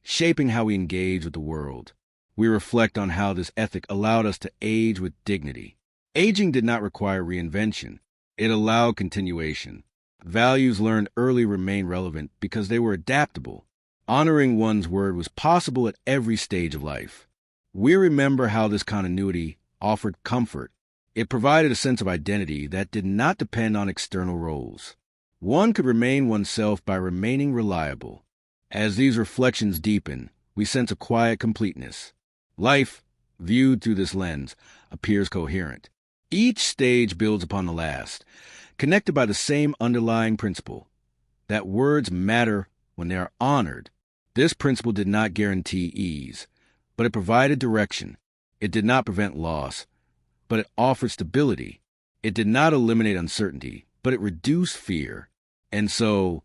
shaping how we engage with the world. We reflect on how this ethic allowed us to age with dignity. Aging did not require reinvention. It allowed continuation. Values learned early remained relevant because they were adaptable. Honoring one's word was possible at every stage of life. We remember how this continuity offered comfort. It provided a sense of identity that did not depend on external roles. One could remain oneself by remaining reliable. As these reflections deepen, we sense a quiet completeness. Life, viewed through this lens, appears coherent. Each stage builds upon the last, connected by the same underlying principle, that words matter when they are honored. This principle did not guarantee ease, but it provided direction. It did not prevent loss, but it offered stability. It did not eliminate uncertainty, but it reduced fear. And so,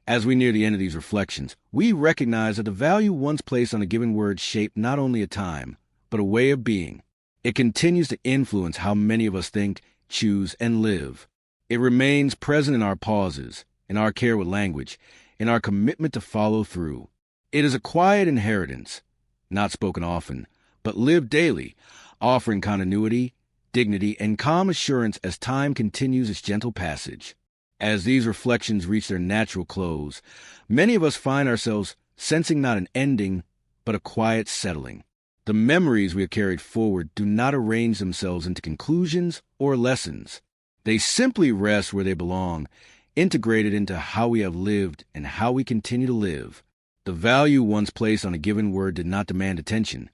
as we near the end of these reflections, we recognize that the value once placed on a given word shaped not only a time, but a way of being. It continues to influence how many of us think, choose, and live. It remains present in our pauses, in our care with language, in our commitment to follow through. It is a quiet inheritance, not spoken often, but lived daily, offering continuity, dignity, and calm assurance as time continues its gentle passage. As these reflections reach their natural close, many of us find ourselves sensing not an ending, but a quiet settling. The memories we have carried forward do not arrange themselves into conclusions or lessons. They simply rest where they belong, integrated into how we have lived and how we continue to live. The value once placed on a given word did not demand attention.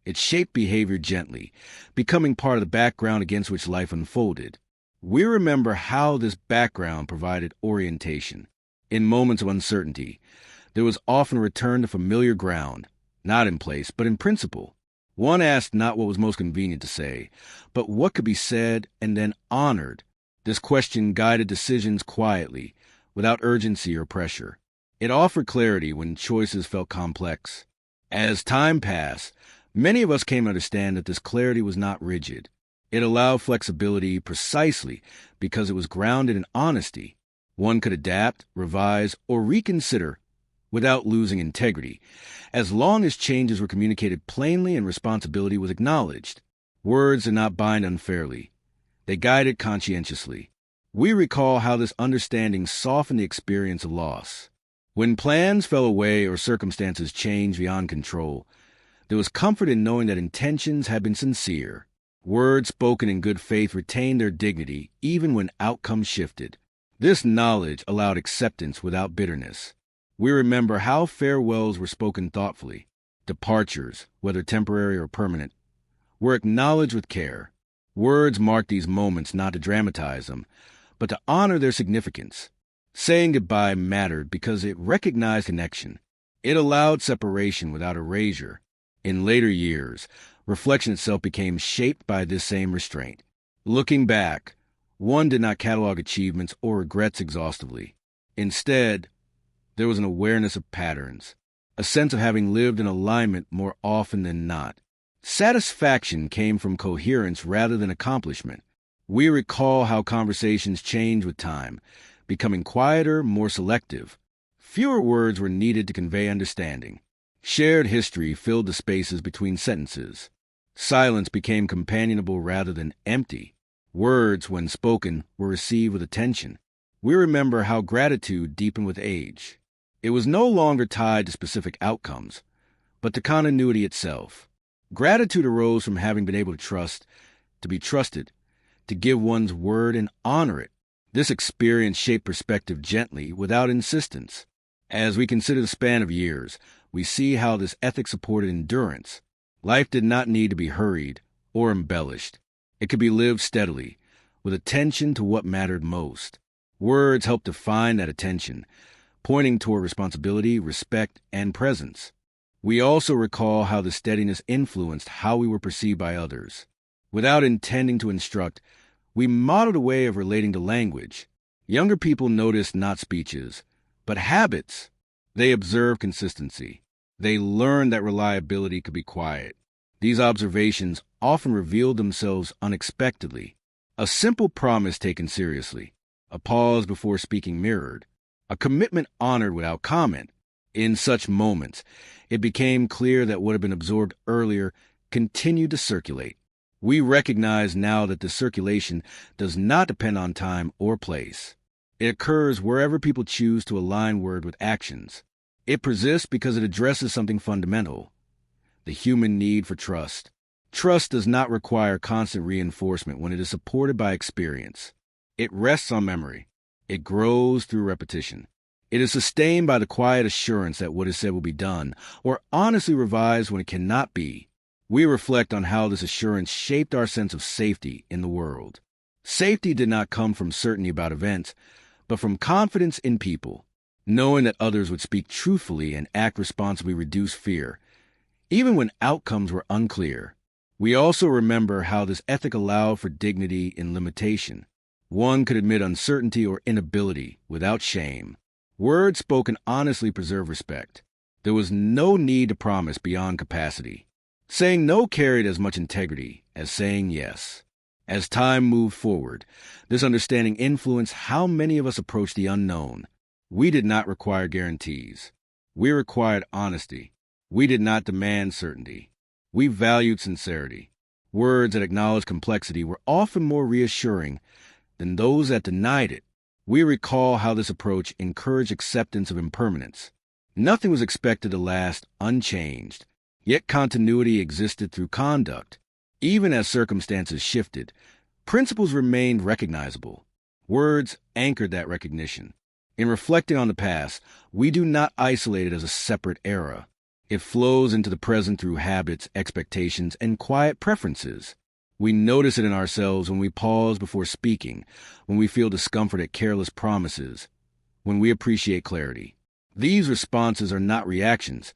It shaped behavior gently, becoming part of the background against which life unfolded. We remember how this background provided orientation. In moments of uncertainty, there was often a return to familiar ground, not in place, but in principle. One asked not what was most convenient to say, but what could be said and then honored. This question guided decisions quietly, without urgency or pressure. It offered clarity when choices felt complex. As time passed, many of us came to understand that this clarity was not rigid. It allowed flexibility precisely because it was grounded in honesty. One could adapt, revise, or reconsider without losing integrity, as long as changes were communicated plainly and responsibility was acknowledged. Words did not bind unfairly. They guided conscientiously. We recall how this understanding softened the experience of loss. When plans fell away or circumstances changed beyond control, there was comfort in knowing that intentions had been sincere. Words spoken in good faith retained their dignity even when outcomes shifted. This knowledge allowed acceptance without bitterness. We remember how farewells were spoken thoughtfully. Departures, whether temporary or permanent, were acknowledged with care. Words marked these moments not to dramatize them, but to honor their significance. Saying goodbye mattered because it recognized connection. It allowed separation without erasure. In later years, reflection itself became shaped by this same restraint. Looking back, one did not catalog achievements or regrets exhaustively. Instead, there was an awareness of patterns, a sense of having lived in alignment more often than not. Satisfaction came from coherence rather than accomplishment. We recall how conversations changed with time, becoming quieter, more selective. Fewer words were needed to convey understanding. Shared history filled the spaces between sentences. Silence became companionable rather than empty. Words, when spoken, were received with attention. We remember how gratitude deepened with age. It was no longer tied to specific outcomes, but to continuity itself. Gratitude arose from having been able to trust, to be trusted, to give one's word and honor it. This experience shaped perspective gently, without insistence. As we consider the span of years, we see how this ethic supported endurance. Life did not need to be hurried or embellished. It could be lived steadily, with attention to what mattered most. Words helped define that attention, pointing toward responsibility, respect, and presence. We also recall how the steadiness influenced how we were perceived by others. Without intending to instruct, we modeled a way of relating to language. Younger people noticed not speeches, but habits. They observed consistency. They learned that reliability could be quiet. These observations often revealed themselves unexpectedly. A simple promise taken seriously, a pause before speaking mirrored, a commitment honored without comment. In such moments, it became clear that what had been absorbed earlier continued to circulate. We recognize now that the circulation does not depend on time or place. It occurs wherever people choose to align word with actions. It persists because it addresses something fundamental, the human need for trust. Trust does not require constant reinforcement when it is supported by experience. It rests on memory. It grows through repetition. It is sustained by the quiet assurance that what is said will be done, or honestly revised when it cannot be. We reflect on how this assurance shaped our sense of safety in the world. Safety did not come from certainty about events, but from confidence in people. Knowing that others would speak truthfully and act responsibly reduced fear, even when outcomes were unclear. We also remember how this ethic allowed for dignity in limitation. One could admit uncertainty or inability without shame. Words spoken honestly preserve respect. There was no need to promise beyond capacity. Saying no carried as much integrity as saying yes. As time moved forward, this understanding influenced how many of us approached the unknown. We did not require guarantees. We required honesty. We did not demand certainty. We valued sincerity. Words that acknowledged complexity were often more reassuring than those that denied it. We recall how this approach encouraged acceptance of impermanence. Nothing was expected to last unchanged, yet continuity existed through conduct. Even as circumstances shifted, principles remained recognizable. Words anchored that recognition. In reflecting on the past, we do not isolate it as a separate era. It flows into the present through habits, expectations, and quiet preferences. We notice it in ourselves when we pause before speaking, when we feel discomfort at careless promises, when we appreciate clarity. These responses are not reactions.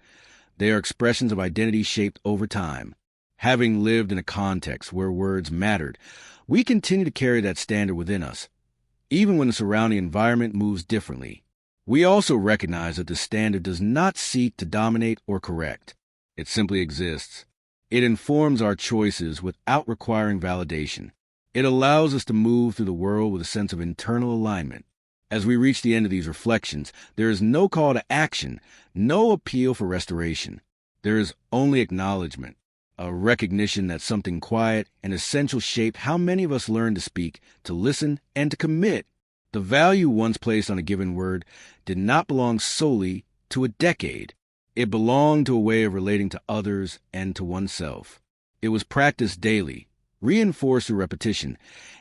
They are expressions of identity shaped over time. Having lived in a context where words mattered, we continue to carry that standard within us, even when the surrounding environment moves differently. We also recognize that the standard does not seek to dominate or correct. It simply exists. It informs our choices without requiring validation. It allows us to move through the world with a sense of internal alignment. As we reach the end of these reflections, there is no call to action, no appeal for restoration. There is only acknowledgement, a recognition that something quiet and essential shaped how many of us learn to speak, to listen, and to commit. The value once placed on a given word did not belong solely to a decade. It belonged to a way of relating to others and to oneself. It was practiced daily, reinforced through repetition,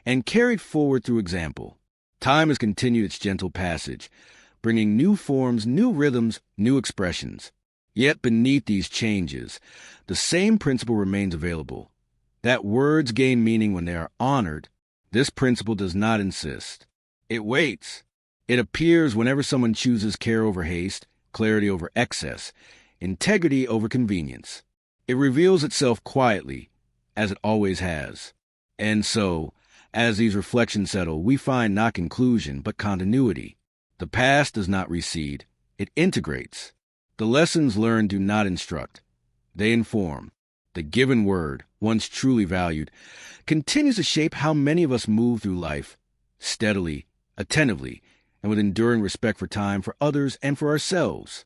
and carried forward through example. Time has continued its gentle passage, bringing new forms, new rhythms, new expressions. Yet beneath these changes, the same principle remains available. That words gain meaning when they are honored, this principle does not insist. It waits. It appears whenever someone chooses care over haste, clarity over excess, integrity over convenience. It reveals itself quietly, as it always has. And so, as these reflections settle, we find not conclusion, but continuity. The past does not recede, it integrates. The lessons learned do not instruct, they inform. The given word, once truly valued, continues to shape how many of us move through life, steadily, attentively, and with enduring respect for time, for others, and for ourselves.